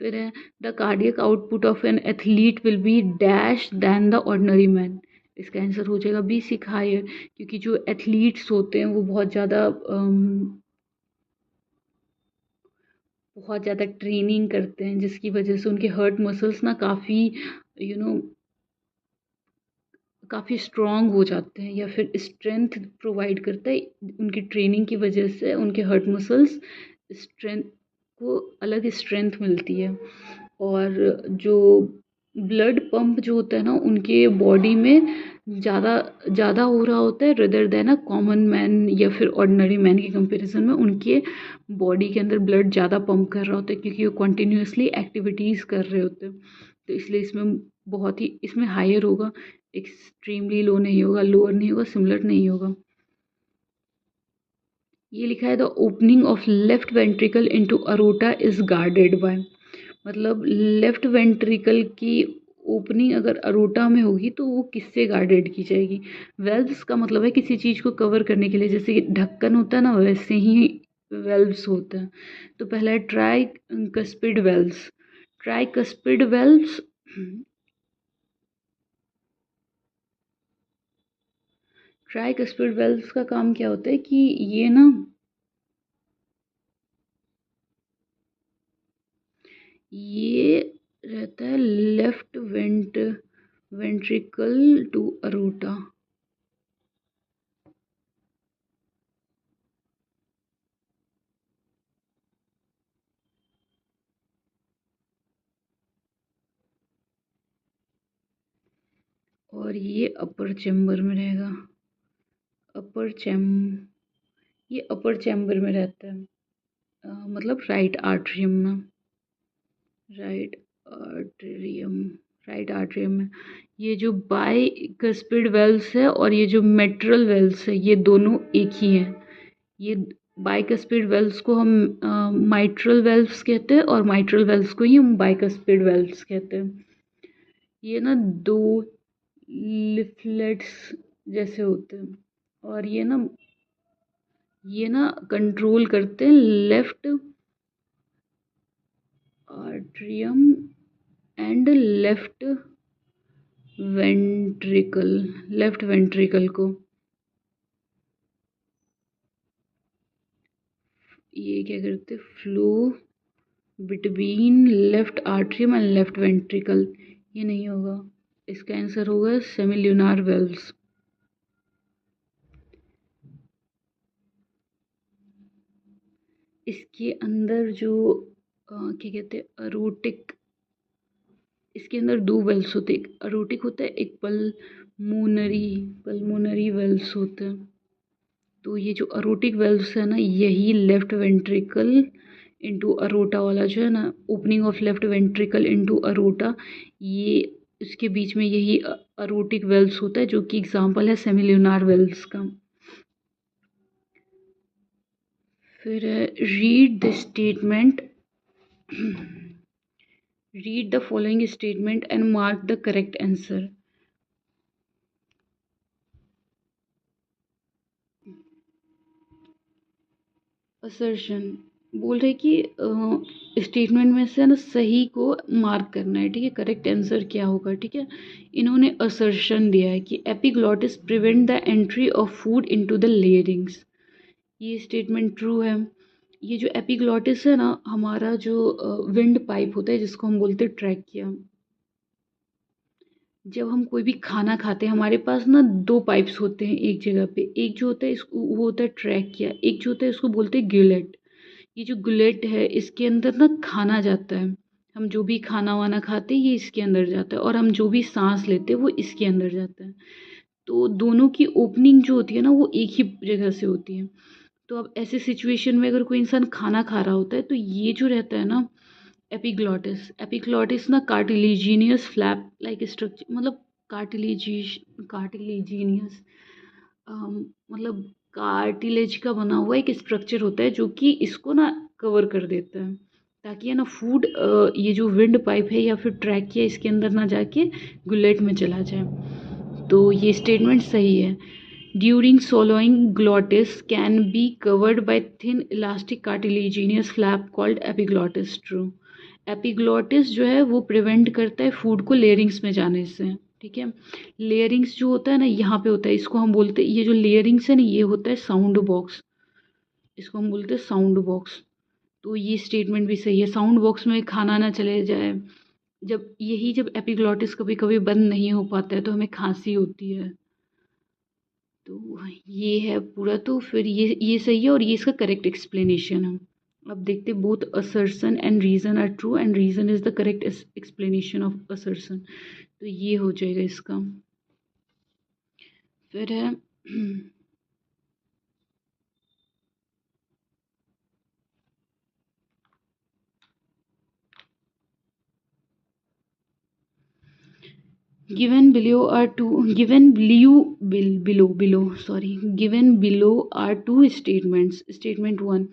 फिर है the cardiac output of an athlete will be dash than the ordinary man. इसका आंसर हो जाएगा बी सिक हायर, क्योंकि जो एथलीट्स होते हैं वो बहुत ज़्यादा ट्रेनिंग करते हैं, जिसकी वजह से उनके हार्ट मसल्स ना काफ़ी यू नो काफ़ी स्ट्रॉन्ग हो जाते हैं, या फिर स्ट्रेंथ प्रोवाइड करता है। उनकी ट्रेनिंग की वजह से उनके हार्ट मसल्स स्ट्रेंथ को अलग स्ट्रेंथ मिलती है। और जो ब्लड पंप जो होता है ना, उनके बॉडी में ज़्यादा ज़्यादा हो रहा होता है rather than a common man या फिर ऑर्डिनरी मैन के कंपैरिजन में। उनके बॉडी के अंदर ब्लड ज़्यादा पंप कर रहा होता है, क्योंकि वो कंटिन्यूअसली एक्टिविटीज़ कर रहे होते हैं। तो इसलिए इसमें हायर होगा, एक्सट्रीमली लो नहीं होगा, लोअर नहीं होगा, सिमिलर नहीं होगा। ये लिखा है the opening of left ventricle into aorta is guarded by. मतलब लेफ्ट वेंट्रिकल की ओपनिंग अगर अरोटा में होगी तो वो किससे गार्डेड की जाएगी? वेल्व्स का मतलब है किसी चीज़ को कवर करने के लिए, जैसे कि ढक्कन होता है ना, वैसे ही वेल्व्स होते हैं। तो पहला है try cuspid valves. Try cuspid valves try cuspid valves का काम क्या होता है कि ये रहता है लेफ्ट वेंट्रिकल टू अरोटा। और ये अपर चैम्बर में रहेगा। अपर चैम ये अपर चैम्बर में रहता है, मतलब राइट आर्टरियम राइट आर्टरियम में। ये जो बाइकस्पिड वेल्व्स है और ये जो मेट्रल वेल्व्स है, ये दोनों एक ही हैं। ये बाइकस्पिड वेल्व्स को हम माइट्रल वेल्व्स कहते हैं, और माइट्रल वेल्व्स को ही हम बाइकस्पिड वेल्व्स कहते हैं। ये ना दो लिफलेट्स जैसे होते हैं, और ये ना कंट्रोल करते हैं left atrium and ventricle left ventricle को। ये क्या करते हैं, flow between left atrium and left ventricle. ये नहीं होगा, इसका आंसर होगा सेमिल्यूनार वेल्व्स। इसके अंदर जो क्या कहते हैं अरोटिक, इसके अंदर दो वेल्स होते हैं, एक अरोटिक होता है, एक पल्मोनरी वेल्स होते हैं। तो ये जो अरोटिक वेल्व्स है ना, यही लेफ्ट वेंट्रिकल इनटू अरोटा वाला जो है ना, opening of left ventricle into aorta, ये इसके बीच में यही अरोटिक वेल्व्स होता है, जो कि एग्जांपल है सेमिल्यूनार वेल्व्स का। फिर read the statement read the following statement and mark the correct answer. Assertion बोल रहे कि स्टेटमेंट में से ना सही को मार्क करना है, ठीक है, करेक्ट आंसर क्या होगा, ठीक है। इन्होंने असर्शन दिया है कि epiglottis prevent the entry of food into the लेयरिंग्स। ये स्टेटमेंट ट्रू है। ये जो एपिग्लॉटिस है ना, हमारा जो विंड पाइप होता है, जिसको हम बोलते हैं ट्रैकिया। जब हम कोई भी खाना खाते हैं, हमारे पास ना दो पाइप्स होते हैं एक जगह पे। एक जो होता है इसको वो होता है ट्रैकिया, एक जो होता है इसको बोलते हैं गिलेट। ये जो गुलेट है, इसके अंदर ना खाना जाता है। हम जो भी खाना वाना खाते हैं ये इसके अंदर जाता है, और हम जो भी सांस लेते हैं वो इसके अंदर जाता है। तो दोनों की ओपनिंग जो होती है ना, वो एक ही जगह से होती है। तो अब ऐसे सिचुएशन में अगर कोई इंसान खाना खा रहा होता है, तो ये जो रहता है ना एपिग्लॉटिस ना कार्टिलेजिनियस फ्लैप लाइक स्ट्रक्चर, मतलब कार्टिलेजिनियस मतलब कार्टिलेज का बना हुआ एक स्ट्रक्चर होता है जो कि इसको ना कवर कर देता है, ताकि है ना फूड ये जो विंड पाइप है या फिर ट्रैकिया इसके अंदर ना जाके गुलेट में चला जाए। तो ये स्टेटमेंट सही है। During swallowing glottis can be covered by thin elastic cartilaginous flap called epiglottis। True. Epiglottis जो है वो प्रिवेंट करता है फूड को लेयरिंग्स में जाने से। ठीक है, लेयरिंग्स जो होता है ना यहाँ पे होता है, इसको हम बोलते हैं, ये जो लेयरिंग्स है ना ये होता है साउंड बॉक्स, इसको हम बोलते हैं साउंड बॉक्स। तो ये स्टेटमेंट भी सही है, साउंड बॉक्स में खाना ना चले जाए। जब एपिग्लॉटिस कभी कभी बंद नहीं हो पाता है तो हमें खांसी होती है। तो ये है पूरा, तो फिर ये सही है और ये इसका करेक्ट एक्सप्लेनेशन है। अब देखते both assertion and reason are true and reason is the correct explanation of assertion. तो ये हो जाएगा इसका। फिर है given below are two statements. Statement 1,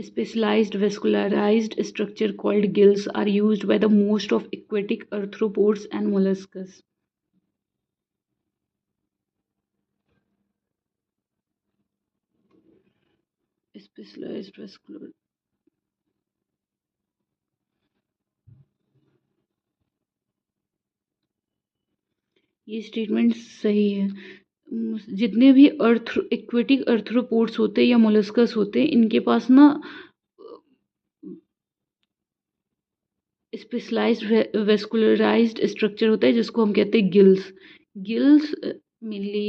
specialized vascularized structure called gills are used by the most of aquatic arthropods and molluscs. Specialized vascular, ये statement सही है। जितने भी एक्वेटिक अर्थ्रोपोड्स होते हैं या मोलस्कस होते हैं, इनके पास ना स्पेशलाइज्ड वेस्कुलराइज्ड स्ट्रक्चर होता है जिसको हम कहते हैं गिल्स। गिल्स मेनली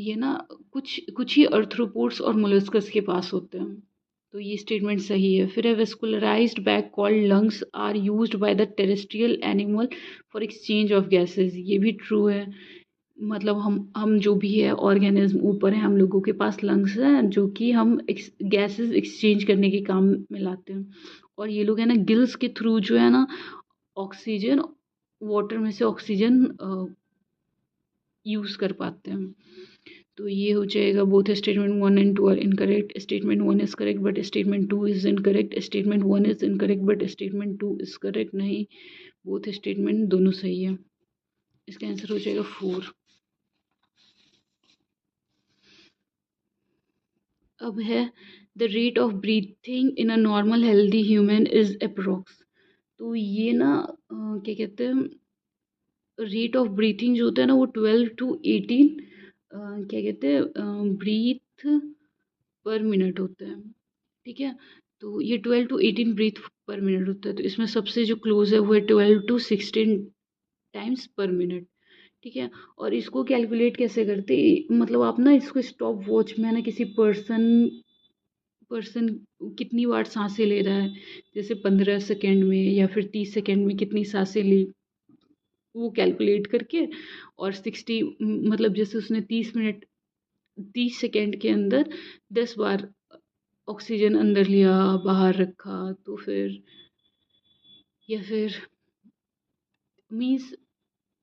ये ना कुछ कुछ ही अर्थ्रोपोड्स और मोलस्कस के पास होते हैं। तो ये स्टेटमेंट सही है। फिर है vascularised bag called lungs are used by the terrestrial animal for exchange of gases. ये भी ट्रू है। मतलब हम जो भी है ऑर्गेनिज्म ऊपर है, हम लोगों के पास लंग्स हैं जो कि हम गैसेस एक्सचेंज करने के काम में लाते हैं। और ये लोग है ना गिल्स के थ्रू जो है ना ऑक्सीजन, वाटर में से ऑक्सीजन यूज़ कर पाते हैं। तो ये हो जाएगा both statement 1 and 2 are incorrect. Statement 1 is correct but statement 2 is incorrect. Statement 1 is incorrect but statement 2 is correct. नहीं, बोथ स्टेटमेंट दोनों सही है। इसका आंसर हो जाएगा 4। अब है the rate of breathing in a normal healthy human is approx. तो ये ना क्या कहते हैं, रेट ऑफ ब्रीथिंग जो होता है ना वो 12 to 18 क्या कहते हैं ब्रीथ पर मिनट होता है। ठीक है, तो ये 12 to 18 ब्रीथ पर मिनट होता है। तो इसमें सबसे जो क्लोज है वो है 12 to 16 टाइम्स पर मिनट। ठीक है, और इसको कैलकुलेट कैसे करते, मतलब आप ना इसको स्टॉप वॉच में ना किसी पर्सन पर्सन कितनी बार सांसें ले रहा है, जैसे 15 सेकेंड में या फिर 30 सेकेंड में कितनी सांसें ली, वो कैलकुलेट करके और 60 मतलब जैसे उसने 30 सेकेंड के अंदर 10 बार ऑक्सीजन अंदर लिया बाहर रखा, तो फिर या फिर मीन्स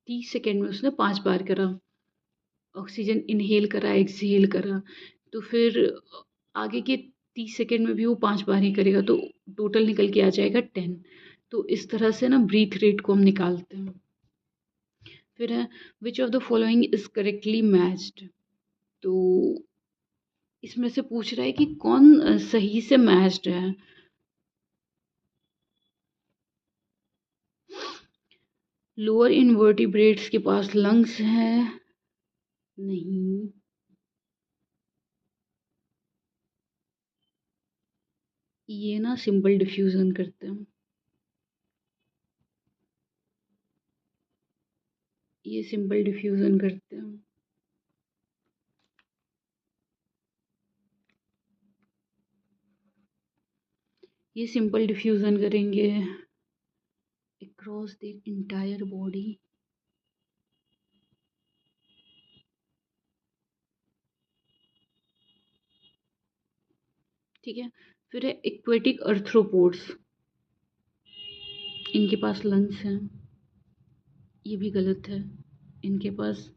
30 सेकेंड में उसने 5 बार करा, ऑक्सीजन इनहेल करा एक्सहेल करा, तो फिर आगे के 30 सेकेंड में भी वो 5 बार ही करेगा, तो टोटल निकल के आ जाएगा 10। तो इस तरह से ना ब्रीथ रेट को हम निकालते हैं। फिर है which of the following is correctly matched. तो इसमें से पूछ रहा है कि कौन सही से मैच्ड है। लोअर इनवर्टिब्रेट्स के पास लंग्स हैं, नहीं। ये ना सिंपल डिफ्यूजन करते हैं, ये सिंपल डिफ्यूजन करते हैं। ये सिंपल डिफ्यूजन करेंगे अक्रॉस द इंटायर बॉडी। ठीक है, फिर है एक्वेटिक अर्थ्रोपोड्स, इनके पास लंग्स हैं, ये भी गलत है। इनके पास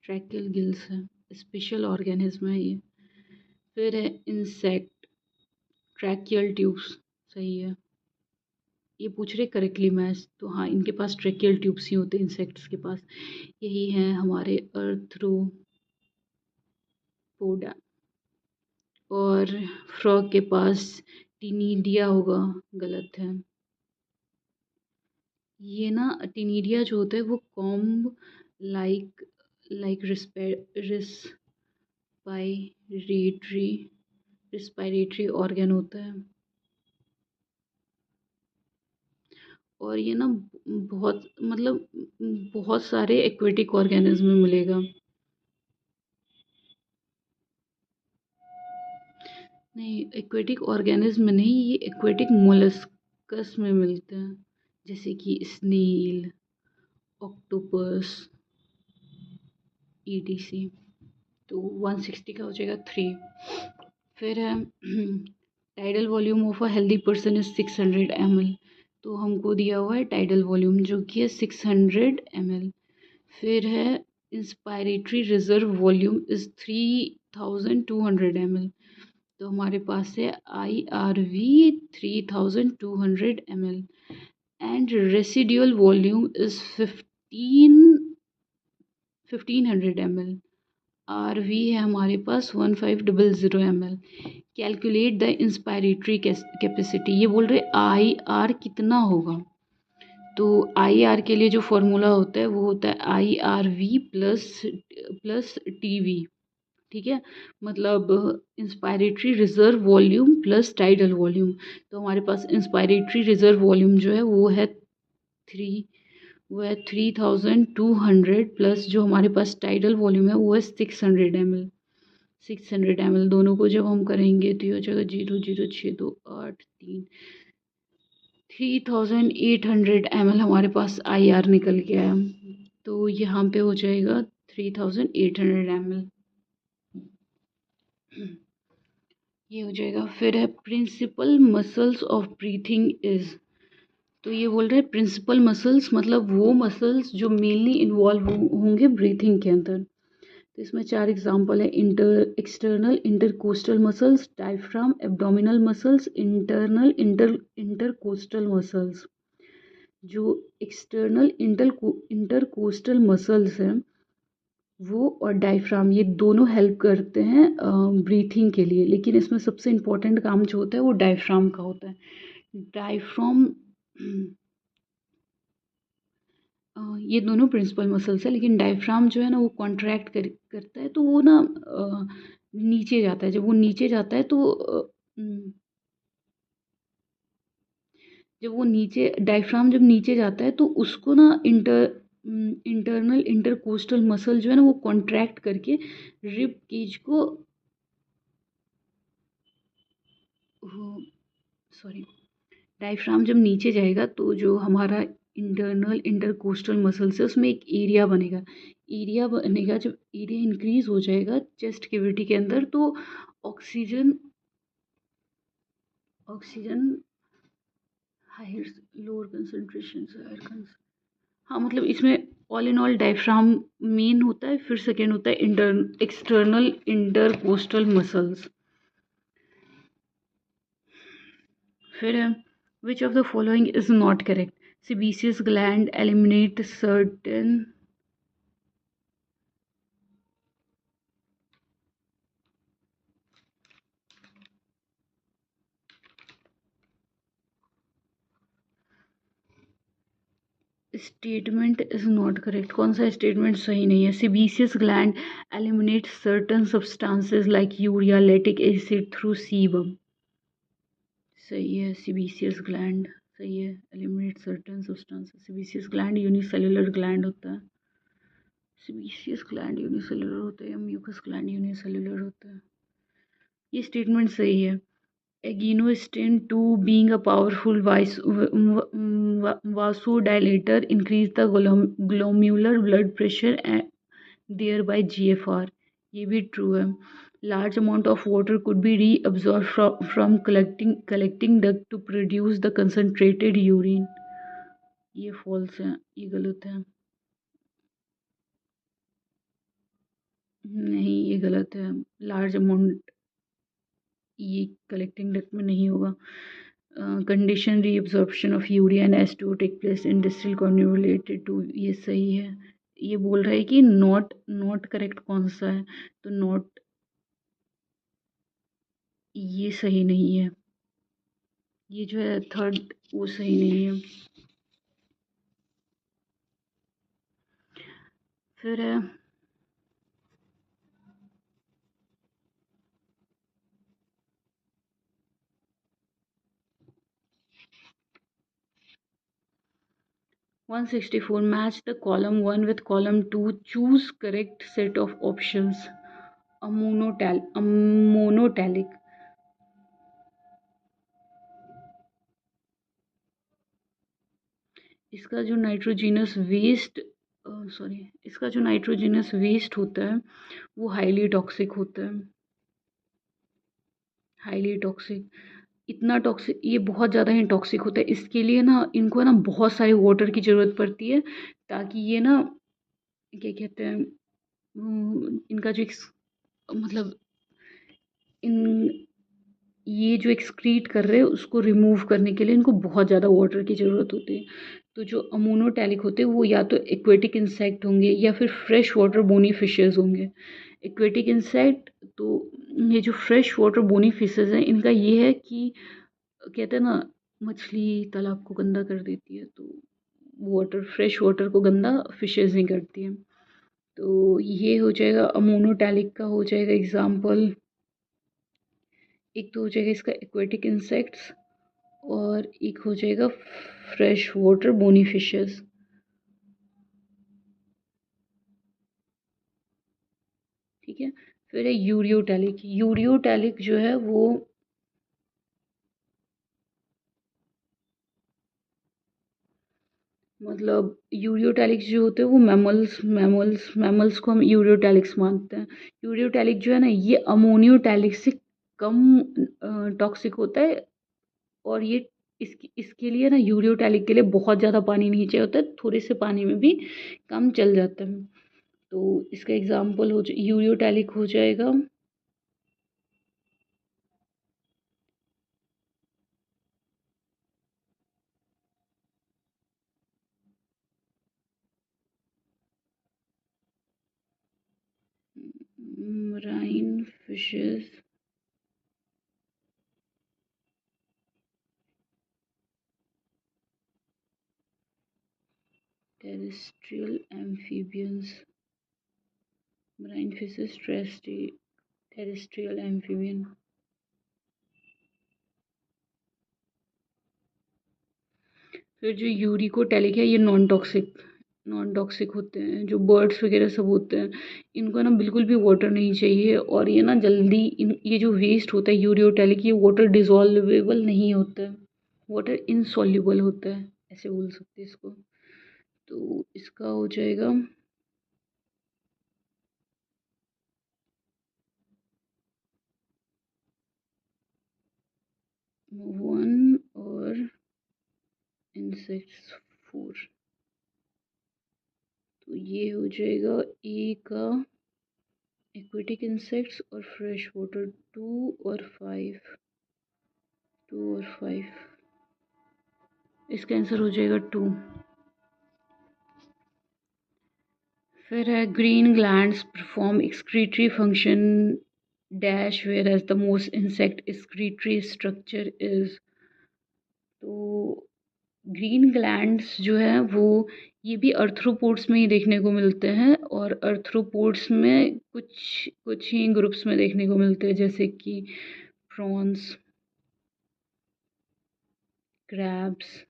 ट्रैकियल गिल्स है, स्पेशल ऑर्गेनिज्म है ये। फिर है इंसेक्ट, ट्रैकियल ट्यूब्स, सही है। ये पूछ रहे करेक्टली मैच, तो हाँ इनके पास ट्रैकियल ट्यूब्स ही होते हैं इंसेक्ट्स के पास। यही है हमारे अर्थ्रोपोडा। और फ्रॉग के पास टीनिडिया होगा, गलत है। ये ना टीनिडिया जो होता है वो कॉम्ब लाइक रिस्पायरेटरी ऑर्गन होता है। और ये ना बहुत मतलब बहुत सारे एक्वेटिक ऑर्गेनिज्म में मिलेगा। नहीं, एक्वेटिक ऑर्गेनिज्म में नहीं, ये एक्वेटिक मोलस्कस में मिलते हैं, जैसे कि स्नेल, ऑक्टोपस, ईटीसी। तो 160 का हो जाएगा 3। फिर है tidal volume of a healthy person is 600 ml। तो हमको दिया हुआ है टाइडल वॉल्यूम जो कि है 600 ml। फिर है inspiratory reserve volume is 3200 ml। तो हमारे पास है IRV 3200 ml। And residual volume is 1500 ml। RV है हमारे पास 1500 ml। Calculate the inspiratory capacity, ये बोल रहे IR कितना होगा। तो IR के लिए जो फॉर्मूला होता है वो होता है IRV प्लस TV। ठीक है, मतलब inspiratory reserve volume plus tidal volume. तो हमारे पास इंस्पायरेटरी रिजर्व वॉल्यूम जो है वो है 3200 प्लस जो हमारे पास टाइडल वॉल्यूम है वो है 600 ml। 600 ml दोनों को जब हम करेंगे तो ये हो जाएगा 00628 3800 ml हमारे पास IR निकल के आया। तो यहाँ पे हो जाएगा 3800 ml, ये हो जाएगा। फिर है principal muscles of breathing is. तो ये बोल रहे हैं प्रिंसिपल मसल्स मतलब वो मसल्स जो मेनली इन्वॉल्व होंगे ब्रीथिंग के अंदर। तो इसमें 4 एग्जांपल है, external intercostal muscles, diaphragm, abdominal muscles, intercostal muscles. जो एक्सटर्नल इंटरकोस्टल मसल्स हैं वो और डायफ्राम ये दोनों हेल्प करते हैं ब्रीथिंग के लिए, लेकिन इसमें सबसे इम्पोर्टेंट काम जो होता है वो डायफ्राम का होता है। डायफ्राम ये दोनों प्रिंसिपल मसल्स है, लेकिन डायफ्राम जो है ना वो कॉन्ट्रैक्ट करता है, तो वो ना नीचे जाता है। जब वो नीचे जाता है तो जब वो नीचे डायफ्राम जब नीचे जाता है तो उसको ना इंटरनल इंटरकोस्टल मसल जो है ना वो कॉन्ट्रैक्ट करके रिब केज को सॉरी डायफ्राम जब नीचे जाएगा तो जो हमारा इंटरनल इंटरकोस्टल मसल्स है उसमें एक एरिया बनेगा। जब एरिया इंक्रीज हो जाएगा चेस्ट कैविटी के अंदर तो ऑक्सीजन हायर लोअर कंसंट्रेशन हाँ मतलब इसमें all in all diaphragm main होता है, फिर सेकेंड होता है एक्सटर्नल इंटरकोस्टल मसल्स। फिर है which of the following is not correct. Sebaceous gland eliminate certain statement is not correct. कौन सा स्टेटमेंट सही नहीं है। Sebaceous gland eliminate certain substances like urea lactic acid through sebum, सही है। सेबेसियस ग्लैंड सही है, eliminate certain substances. Sebaceous gland unicellular gland होता है। सेबेसियस ग्लैंड यूनिसेलुलर होता है या म्यूकस ग्लैंड यूनिसेलुलर होता है। ये स्टेटमेंट सही है। एगिनोस्टिन 2 being a powerful vasodilator increase the glomerular blood pressure and thereby GFR, ये भी ट्रू है। Large amount of water could be reabsorbed from collecting duct to produce the concentrated urine, ये false है, ये गलत है। नहीं, ये गलत है। लार्ज अमाउंट, ये कलेक्टिंग डक्ट में नहीं होगा। Condition reabsorption of urea and as to take place industrial कॉन्यूम रिलेटेड टू, ये सही है। ये बोल रहा है कि नॉट नॉट करेक्ट कौन सा है, तो नॉट, ये सही नहीं है। ये जो है थर्ड, वो सही नहीं है। फिर है 164, match the column 1 with column 2, choose correct set of options. Ammonotelic, इसका जो नाइट्रोजिनस वेस्ट, सॉरी, इसका जो नाइट्रोजिनस वेस्ट होता है वो हाईली टॉक्सिक होता है। हाईली टॉक्सिक, इतना टॉक्सिक, ये बहुत ज़्यादा ही टॉक्सिक होता है। इसके लिए ना इनको ना बहुत सारे वाटर की ज़रूरत पड़ती है, ताकि ये ना, क्या कहते हैं, इनका जो मतलब इन ये जो एक्सक्रीट कर रहे हैं उसको रिमूव करने के लिए इनको बहुत ज़्यादा वाटर की ज़रूरत होती है। तो जो अमोनोटैलिक होते हैं वो या तो एक्वेटिक इंसेक्ट होंगे या फिर फ्रेश वाटर बोनी फिशेज़ होंगे। एक्वेटिक इंसेक्ट, तो ये जो फ्रेश वाटर बोनी फिशेज़ हैं इनका ये है कि, कहते हैं ना, मछली तालाब को गंदा कर देती है, तो वाटर, फ्रेश वाटर को गंदा फिशेज़ नहीं करती हैं। तो ये हो जाएगा अमोनोटैलिक का, हो जाएगा एग्जाम्पल। एक तो हो जाएगा इसका एक्वेटिक इंसेक्ट्स, और एक हो जाएगा फ्रेश वाटर बोनी फिशेस। ठीक है। फिर है यूरियोटैलिक। यूरियोटैलिक जो है वो, मतलब यूरियोटैलिक्स जो होते हैं वो मैमल्स को हम यूरियोटैलिक्स मानते हैं। यूरियोटैलिक जो है ना ये अमोनियोटैलिक से कम टॉक्सिक होता है, और ये इसके लिए ना, यूरियोटैलिक के लिए बहुत ज़्यादा पानी नहीं चाहिए होता है, थोड़े से पानी में भी काम चल जाता है। तो इसका एग्जाम्पल यूरियोटैलिक हो जाएगा marine fishes, terrestrial amphibians, marine fishes, terrestrial amphibian। फिर जो यूरिकोटैलिक है ये नॉन टॉक्सिक होते हैं। जो बर्ड्स वगैरह सब होते हैं इनको ना बिल्कुल भी वाटर नहीं चाहिए, और ये ना जल्दी, ये जो वेस्ट होता है यूरियोटैलिक, ये वाटर डिजॉल्वेबल नहीं होता है, वाटर इनसॉल्युबल होता है, ऐसे बोल सकते हैं इसको। तो इसका हो जाएगा 1 और इंसेक्ट्स 4। तो ये हो जाएगा ए का एक्वेटिक इंसेक्ट्स और फ्रेश वाटर 2 और 5। इसका आंसर हो जाएगा 2। फिर है green glands perform excretory function dash whereas the most insect excretory structure is. तो ग्रीन ग्लैंड्स जो है वो, ये भी अर्थ्रोपोड्स में ही देखने को मिलते हैं, और अर्थ्रोपोड्स में कुछ कुछ ही ग्रुप्स में देखने को मिलते हैं, जैसे कि प्रॉन्स, क्रैब्स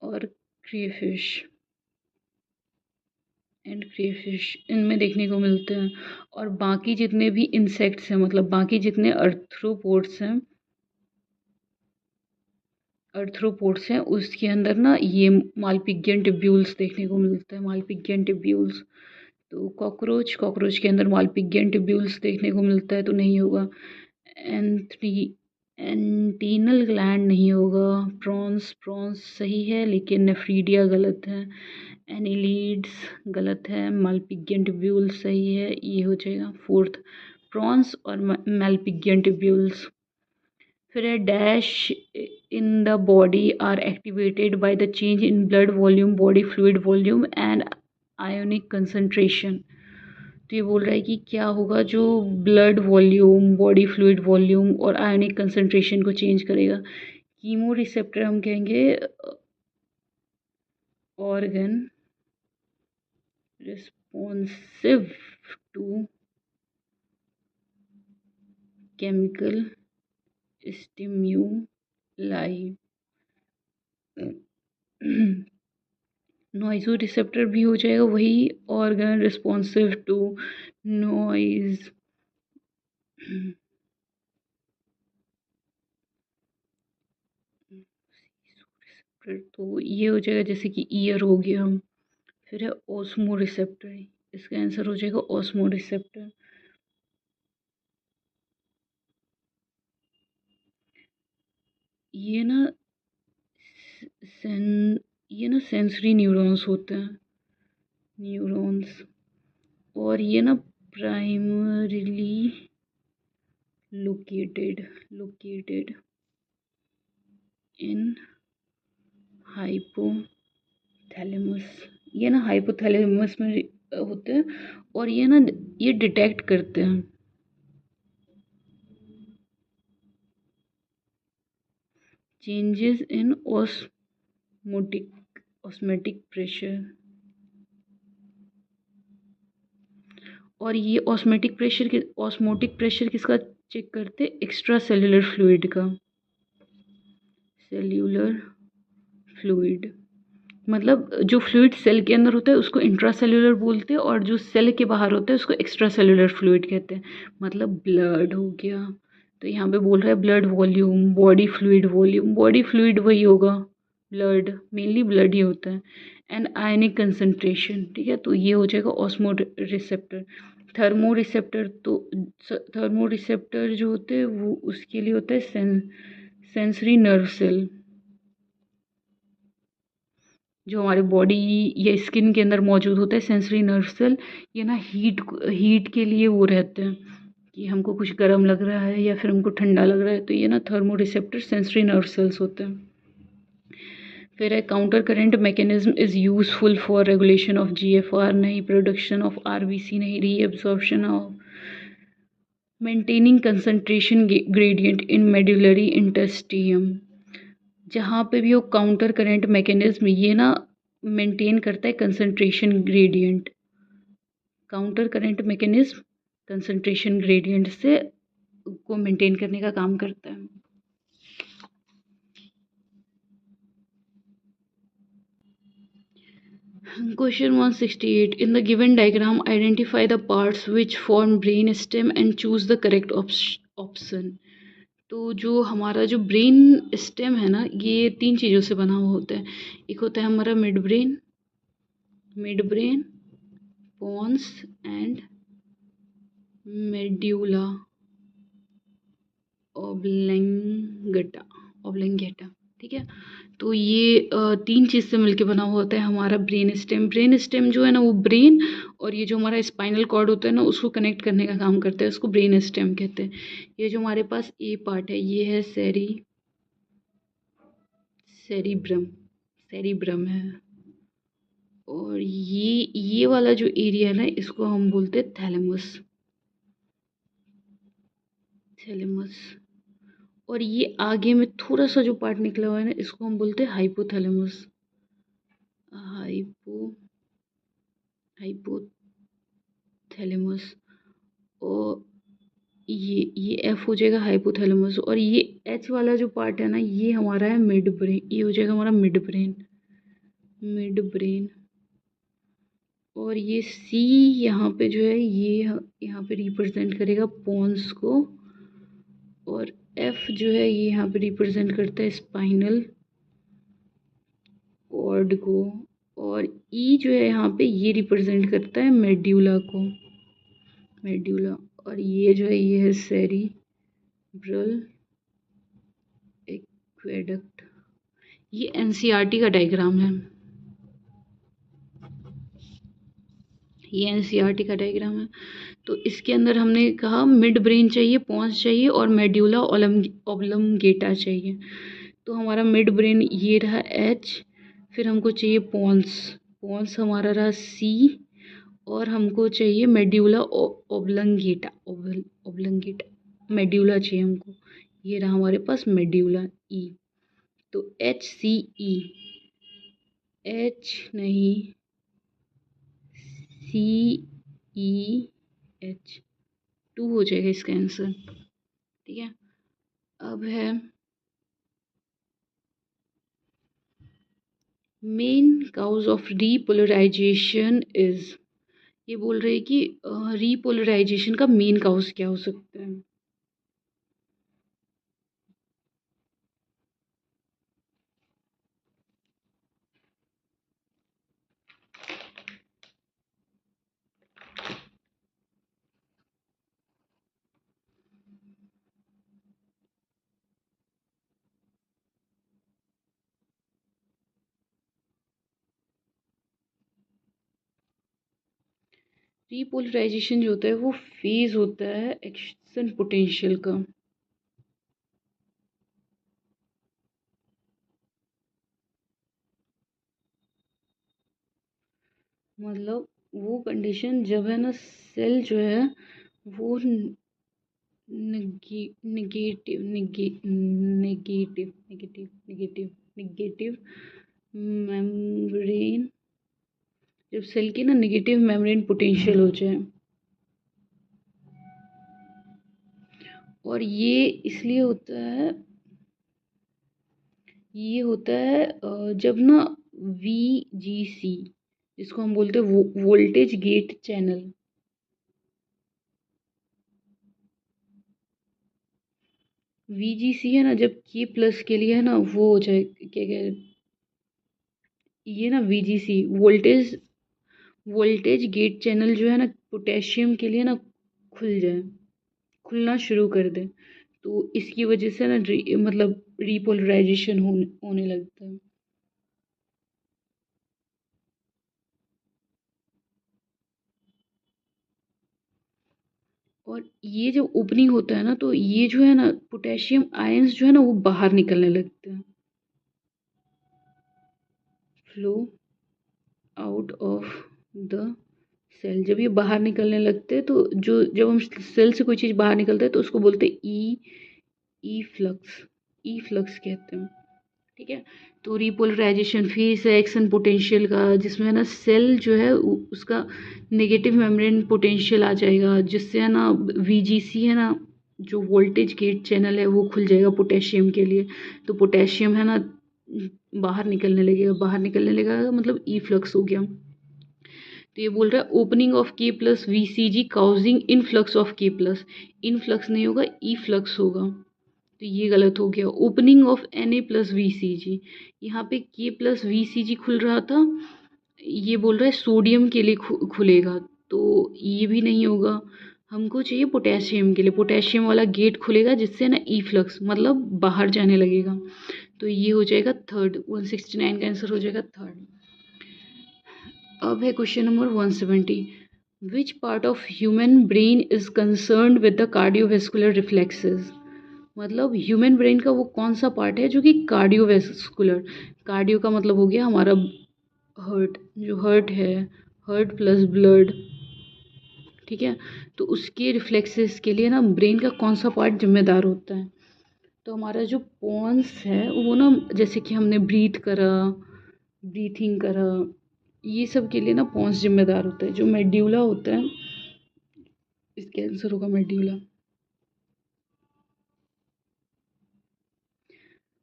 और क्रेफिश इनमें देखने को मिलते हैं। और बाकी जितने भी इंसेक्ट्स हैं, मतलब बाकी जितने अर्थ्रोपोड्स हैं उसके अंदर ना ये मालपिगियन टिब्यूल्स देखने को मिलते हैं, मालपिगियन टिब्यूल्स। तो कॉकरोच के अंदर मालपिगियन टिब्यूल्स देखने को मिलता है, तो नहीं होगा। एंथ्री एंटीनल ग्लैंड नहीं होगा। प्रॉन्स प्रॉन्स सही है लेकिन नेफ्रीडिया गलत है। एनिलीड्स गलत है। मालपिगियन ट्यूब्यूल्स सही है, ये हो जाएगा फोर्थ, प्रॉन्स और मालपिगियन ट्यूब्यूल्स। फिर है dash in the body are activated by the change in blood volume, body fluid volume and ionic concentration. तो ये बोल रहा है कि क्या होगा जो blood volume, body fluid volume और आयोनिक कंसंट्रेशन को चेंज करेगा। कीमो रिसेप्टर हम कहेंगे organ responsive to chemical stimuli. Nociceptor भी हो जाएगा वही, ऑर्गन रिस्पॉन्सिव टू नॉइज। तो ये हो जाएगा जैसे कि ईयर हो गया। फिर है ऑस्मो रिसेप्टर, इसका आंसर हो जाएगा ऑस्मो रिसेप्टर। ये ना सेंसरी न्यूरॉन्स होते हैं, न्यूरॉन्स। और ये ना प्राइमरीली लोकेटेड इन हाइपोथैलेमस। ये ना हाइपोथैलेमस में होते हैं और ये ना ये डिटेक्ट करते हैं चेंजेस इन ऑस्मेटिक प्रेशर। और ये ऑस्मोटिक प्रेशर किसका चेक करते हैं? एक्स्ट्रा सेल्यूलर फ्लूइड का। सेल्यूलर फ्लूइड मतलब जो फ्लूइड सेल के अंदर होता है उसको इंट्रा सेल्यूलर बोलते हैं और जो सेल के बाहर होता है उसको एक्स्ट्रा सेल्यूलर फ्लूइड कहते हैं। मतलब ब्लड हो गया, तो यहाँ पे बोल रहा है blood volume, body fluid volume, body fluid वही होगा ब्लड, मेनली ब्लड ही होता है। एंड आयनिक कंसंट्रेशन, ठीक है, तो ये हो जाएगा ऑस्मो रिसेप्टर। थर्मो रिसेप्टर जो होते हैं वो उसके लिए होता है सेंसरी नर्व सेल, जो हमारे बॉडी या स्किन के अंदर मौजूद होता है सेंसरी नर्व सेल। ये ना हीट के लिए वो रहते हैं कि हमको कुछ गर्म लग रहा है या फिर हमको ठंडा लग रहा है, तो ये ना thermoreceptor sensory nerve cells होते हैं। फिर है counter current mechanism is useful for regulation of GFR, नहीं प्रोडक्शन ऑफ RBC, नहीं reabsorption of, maintaining concentration gradient in medullary interstitium. जहाँ पे भी हो काउंटर करेंट मैकेनिज्म ये ना मेंटेन करता है concentration gradient. Counter current mechanism concentration gradient से को मेंटेन करने का काम करता है। Question 168. In the given diagram, identify the parts which form brain stem and choose the correct option. तो जो हमारा जो ब्रेन स्टेम है ना, ये 3 चीज़ों से बना हुआ होता है। एक होता है हमारा midbrain, pons and medulla oblongata, ठीक है। तो ये 3 चीज़ से मिलके बना हुआ होता है हमारा ब्रेन स्टेम जो है ना वो ब्रेन और ये जो हमारा स्पाइनल कॉर्ड होता है ना उसको कनेक्ट करने का काम करता है, उसको ब्रेन स्टेम कहते हैं। ये जो हमारे पास ए पार्ट है ये है सेरिब्रम है। और ये वाला जो एरिया है ना इसको हम बोलते हैं थैलेमस। और ये आगे में थोड़ा सा जो पार्ट निकला हुआ है ना इसको हम बोलते हैं हाइपोथैलेमस। हाइपोथैलेमस। और ये एफ हो जाएगा हाइपोथैलेमस। और ये एच वाला जो पार्ट है ना ये हमारा है मिड ब्रेन, ये हो जाएगा हमारा मिड ब्रेन। और ये सी यहाँ पे जो है ये यहाँ पे रिप्रेजेंट करेगा पोन्स को। और एफ जो है ये यहाँ पे रिप्रेजेंट करता है स्पाइनल कॉर्ड को। और ई जो है यहाँ पे ये रिप्रेजेंट करता है मेड्यूला को, और ये जो है ये है सेरिब्रल एक्वेडक्ट, ये एनसीईआरटी का डायग्राम है, ये एनसीईआरटी का डायग्राम है। तो इसके अंदर हमने कहा मिड ब्रेन चाहिए, पॉन्स चाहिए और मेड्यूला ओब्लंगेटा चाहिए। तो हमारा मिड ब्रेन ये रहा एच, फिर हमको चाहिए पॉन्स, पॉन्स हमारा रहा सी, और हमको चाहिए मेड्यूला ओब्लंगेटा, ओब्लंगेटा मेड्यूला चाहिए हमको, ये रहा हमारे पास मेड्यूला ई। तो एच सी ई, एच नहीं सी ई एच, 2 हो जाएगा इसका आंसर। ठीक है, अब है main cause of repolarisation is, ये बोल रहे हैं कि रीपोलराइजेशन का मेन काउज क्या हो सकता है। रीपोलराइजेशन जो होता है वो फेज होता है एक्शन पोटेंशियल का। मतलब वो कंडीशन जब है ना सेल जो है वो negative negative negative negative negative membrane, जब सेल की ना नेगेटिव मेम्ब्रेन पोटेंशियल हो जाए, और ये इसलिए होता है, ये होता है जब ना VGC, जिसको हम बोलते हैं वोल्टेज गेट चैनल, VGC है ना, जब के प्लस के लिए है ना वो हो जाए, क्या क्या, ये ना VGC voltage voltage gate channel जो है ना पोटेशियम के लिए ना खुल जाए, खुलना शुरू कर दे, तो इसकी वजह से ना मतलब रीपोलराइजेशन होने लगता है। और ये जब ओपनिंग होता है ना तो ये जो है ना पोटेशियम आयंस जो है ना वो बाहर निकलने लगते हैं, flow out of the cell. जब ये बाहर निकलने लगते हैं तो जो जब हम सेल से कोई चीज़ बाहर निकलता है तो उसको बोलते हैं ई फ्लक्स, ई फ्लक्स कहते हैं। ठीक है, तो रिपोलराइजेशन फेस है एक्शन पोटेंशियल का, जिसमें है ना सेल जो है उसका नेगेटिव मेम्ब्रेन पोटेंशियल आ जाएगा, जिससे है ना VGC है ना जो वोल्टेज गेट चैनल है वो खुल जाएगा पोटेशियम के लिए, तो पोटेशियम है ना बाहर निकलने लगेगा, बाहर निकलने लगेगा मतलब ई फ्लक्स हो गया। तो ये बोल रहा है ओपनिंग ऑफ के plus VCG causing influx of के प्लस, इनफ्लक्स नहीं होगा ई फ्लक्स होगा, तो ये गलत हो गया। ओपनिंग ऑफ Na+VCG, यहाँ पे के प्लस VCG खुल रहा था, ये बोल रहा है सोडियम के लिए खुलेगा, तो ये भी नहीं होगा, हमको चाहिए पोटेशियम के लिए, पोटेशियम वाला गेट खुलेगा जिससे ना ई फ्लक्स मतलब बाहर जाने लगेगा, तो ये हो जाएगा थर्ड, 169 का आंसर हो जाएगा थर्ड। अब है question number 170, which part of human brain is concerned with the cardiovascular reflexes. मतलब ह्यूमन ब्रेन का वो कौन सा पार्ट है जो कि कार्डियोवेस्कुलर, कार्डियो का मतलब हो गया हमारा हर्ट, जो हर्ट है, हर्ट प्लस ब्लड, ठीक है, तो उसके रिफ्लेक्सेस के लिए ना ब्रेन का कौन सा पार्ट जिम्मेदार होता है। तो हमारा जो पॉन्स है वो ना, जैसे कि हमने ब्रीथ करा, ब्रीथिंग करा, ये सब के लिए ना पॉन्स जिम्मेदार होता है। जो मेड्यूला होता है, इसका आंसर होगा मेड्यूला।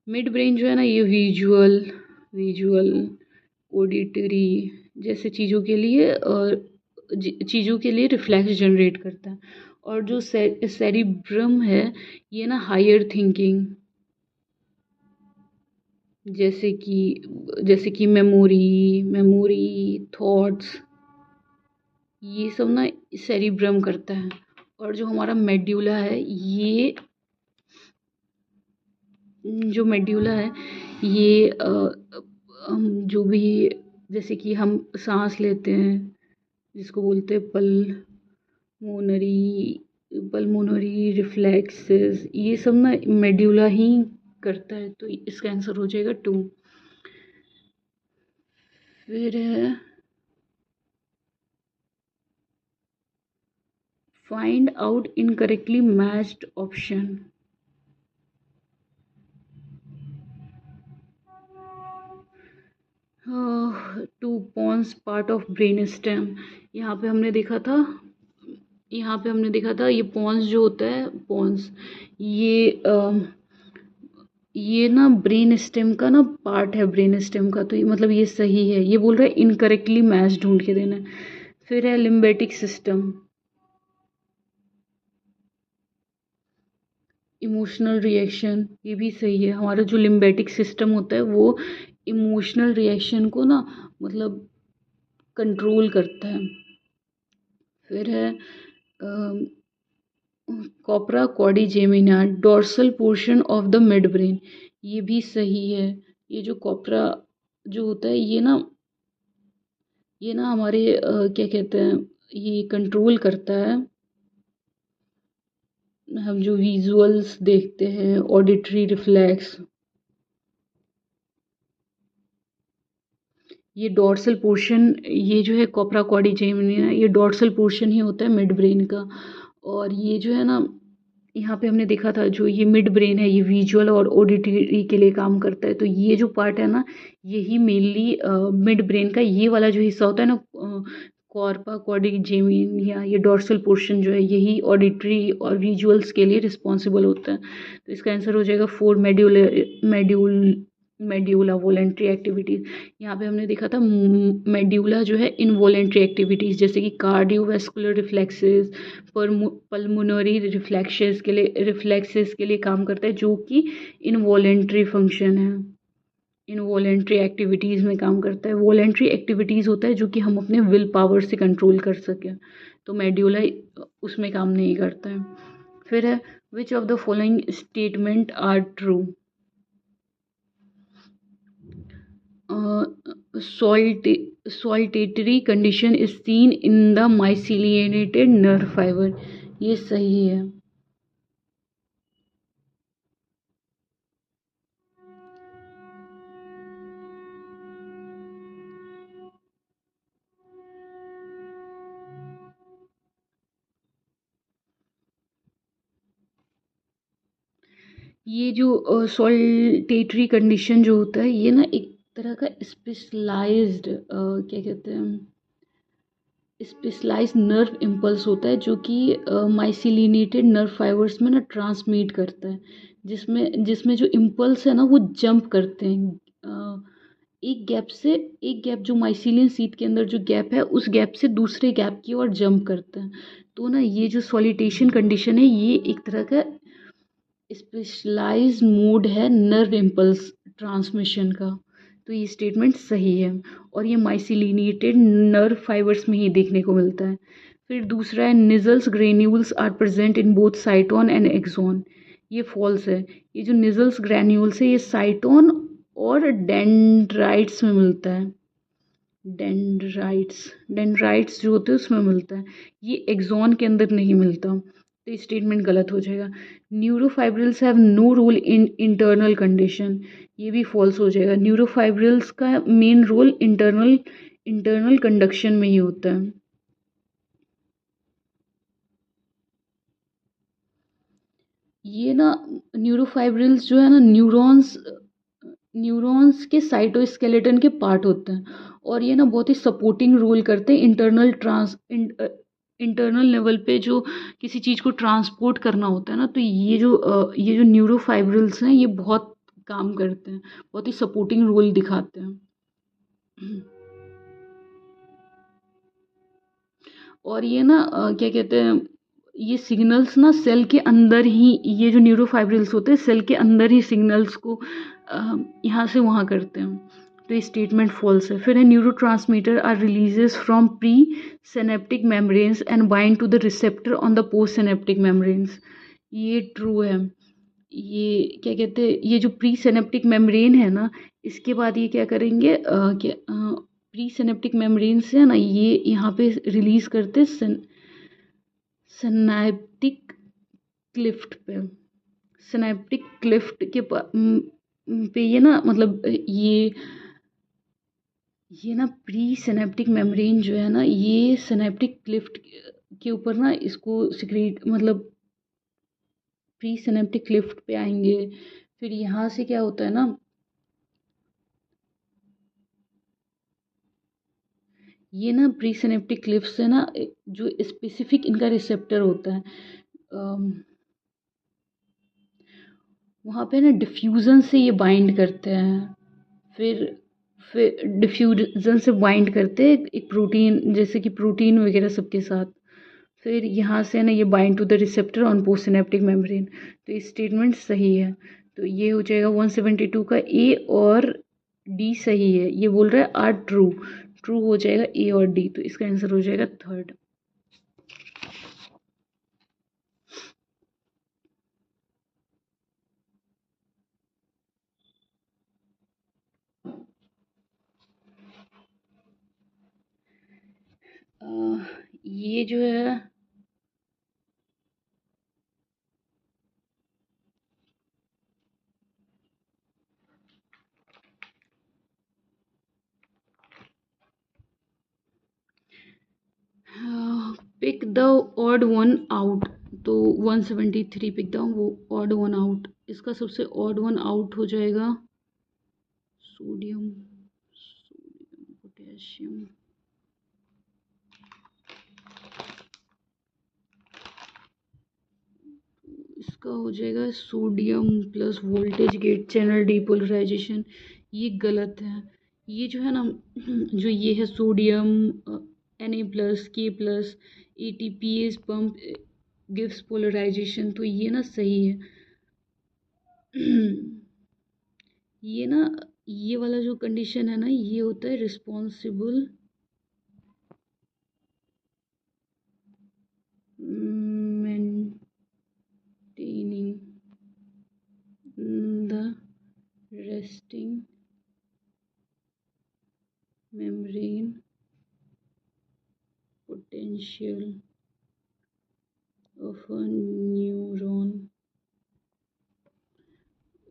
मिड ब्रेन जो है ना ये विजुअल ऑडिटरी जैसे चीज़ों के लिए चीज़ों के लिए रिफ्लेक्स जनरेट करता है, और जो सेरिब्रम है ये ना हायर थिंकिंग, जैसे कि मेमोरी थॉट्स, ये सब ना सेरिब्रम करता है। और जो हमारा मेड्यूला है जो मेड्यूला है ये जो भी, जैसे कि हम सांस लेते हैं जिसको बोलते हैं पल्मोनरी रिफ्लेक्सेस, ये सब ना मेड्यूला ही करता है, तो इसका आंसर हो जाएगा 2। फिर है find out incorrectly matched option. Two pons part of brain stem. यहाँ पे हमने देखा था ये पॉन्स जो होता है, पॉन्स ये ना ब्रेन स्टेम का ना पार्ट है, ब्रेन स्टेम का, तो ये मतलब ये सही है। ये बोल रहा है इनकरेक्टली मैच ढूंढ के देना है। फिर है लिम्बेटिक सिस्टम, इमोशनल रिएक्शन, ये भी सही है। हमारा जो लिम्बेटिक सिस्टम होता है वो इमोशनल रिएक्शन को ना मतलब कंट्रोल करता है। फिर है corpora quadrigemina, dorsal portion of the midbrain, ये भी सही है। ये जो कॉपरा जो होता है ये ना हमारे क्या कहते हैं, ये कंट्रोल करता है, हम जो विजुअल्स देखते हैं, ऑडिटरी रिफ्लेक्स, ये डोर्सल पोर्शन, ये जो है कॉपरा क्वाड्रिजेमिना, ये डोर्सल पोर्शन ही होता है मिड ब्रेन का। और ये जो है ना, यहाँ पे हमने देखा था जो ये मिड ब्रेन है ये विजुअल और ऑडिटरी के लिए काम करता है, तो ये जो पार्ट है ना यही मेनली मिड ब्रेन का ये वाला जो हिस्सा होता है ना, कॉर्पा क्वाड्रिजेमिना, ये डोर्सल पोर्शन जो है यही ऑडिटरी और विजुअल्स के लिए रिस्पॉन्सिबल होता है। तो इसका आंसर हो जाएगा 4, मेड्यूला वॉलेंट्री एक्टिविटीज़। यहाँ पे हमने देखा था मेड्यूला जो है इनवॉलेंट्री एक्टिविटीज़, जैसे कि कार्डियोवैस्कुलर रिफ्लेक्सेस, पल्मोनरी रिफ्लेक्सेस के लिए काम करता है, जो कि इनवॉलेंट्री फंक्शन है, इनवॉलेंट्री एक्टिविटीज़ में काम करता है। वॉलेंट्री एक्टिविटीज़ होता है जो कि हम अपने विल पावर से कंट्रोल कर सकें, तो मेड्यूला उसमें काम नहीं करता है। फिर है which of the following statement are true. Saltatory condition is seen in the myelinated nerve fibre, ये सही है। ये जो सॉल्टेटरी कंडीशन जो होता है ये ना एक तरह का स्पेशलाइज्ड क्या कहते हैं, स्पेशलाइज नर्व इम्पल्स होता है जो कि माइसिलिनेटेड नर्व फाइबर्स में ना ट्रांसमिट करता है, जिसमें जिसमें जो इम्पल्स है ना वो जंप करते हैं एक गैप जो माइसिलियन सीट के अंदर जो गैप है उस गैप से दूसरे गैप की ओर जंप करता है। तो ना ये जो सॉलिटेशन कंडीशन है ये एक तरह का स्पेशलाइज्ड मोड है नर्व इम्पल्स ट्रांसमिशन का, तो ये स्टेटमेंट सही है और ये माइसिलिनेटेड नर्व फाइबर्स में ही देखने को मिलता है। फिर दूसरा है Nissl's granules are present in both cyton and axon, ये फॉल्स है। ये जो निजल्स ग्रैन्यूल्स है ये साइटोन और डेंड्राइट्स में मिलता है, डेंड्राइट्स जो होते हैं उसमें मिलता है, ये एक्सोन के अंदर नहीं मिलता, तो स्टेटमेंट गलत हो जाएगा। Neurofibrils have no role in internal condition, ये भी फॉल्स हो जाएगा। न्यूरोफाइब्रिल्स का मेन रोल इंटरनल कंडक्शन में ही होता है। ये ना न्यूरोफाइब्रिल्स जो है ना न्यूरॉन्स के साइटोस्केलेटन के पार्ट होते हैं और ये ना बहुत ही सपोर्टिंग रोल करते हैं इंटरनल लेवल पे, जो किसी चीज़ को ट्रांसपोर्ट करना होता है ना, तो ये जो न्यूरोफाइब्रिल्स हैं ये बहुत काम करते हैं, बहुत ही सपोर्टिंग रोल दिखाते हैं। और ये ना क्या कहते हैं, ये सिग्नल्स ना सेल के अंदर ही, ये जो न्यूरोफाइब्रिल्स होते हैं सेल के अंदर ही सिग्नल्स को यहाँ से वहाँ करते हैं, तो ये स्टेटमेंट फॉल्स है। फिर है neurotransmitter are releases from presynaptic membranes and bind to the receptor on the postsynaptic membranes, ये ट्रू है। ये क्या कहते हैं, ये जो प्री सिनेप्टिक मेम्ब्रेन है ना, इसके बाद ये क्या करेंगे, प्री सिनेप्टिक मेम्ब्रेन से है ना, ये यहाँ पे रिलीज करते सिनेप्टिक क्लिफ्ट पे। सिनेप्टिक क्लिफ्ट के पे ये ना, मतलब ये ना प्री सिनेप्टिक मेम्ब्रेन जो है ना, ये सिनेप्टिक क्लिफ्ट के ऊपर ना इसको सिक्रीट, मतलब प्री सिनेप्टिक क्लिफ्ट पे आएंगे। फिर यहाँ से क्या होता है ना, ये ना प्री सिनेप्टिक क्लिफ्ट से ना जो स्पेसिफिक इनका रिसेप्टर होता है, वहाँ पे ना डिफ्यूज़न से ये बाइंड करते हैं। फिर फिर डिफ्यूज़न से बाइंड करते हैं एक प्रोटीन, जैसे कि प्रोटीन वगैरह सबके साथ। फिर यहाँ से ना ये bind to the receptor on postsynaptic membrane. तो ये स्टेटमेंट सही है। तो ये हो जाएगा 172 का ए और डी सही है। ये बोल रहा है आर ट्रू, ट्रू हो जाएगा ए और डी। तो इसका आंसर हो जाएगा थर्ड। ये जो है pick the odd one out. तो 173 पिक द वो ऑड वन आउट। इसका सबसे ऑड वन आउट हो जाएगा सोडियम, पोटेशियम। इसका हो जाएगा sodium plus voltage gate channel depolarisation. ये गलत है। ये जो है ना, जो ये है sodium Na+K+, ATPase pump gives polarisation, तो ये ना सही है। ये ना, ये वाला जो कंडीशन है ना, ये होता है responsible maintaining the resting membrane potential of a neuron।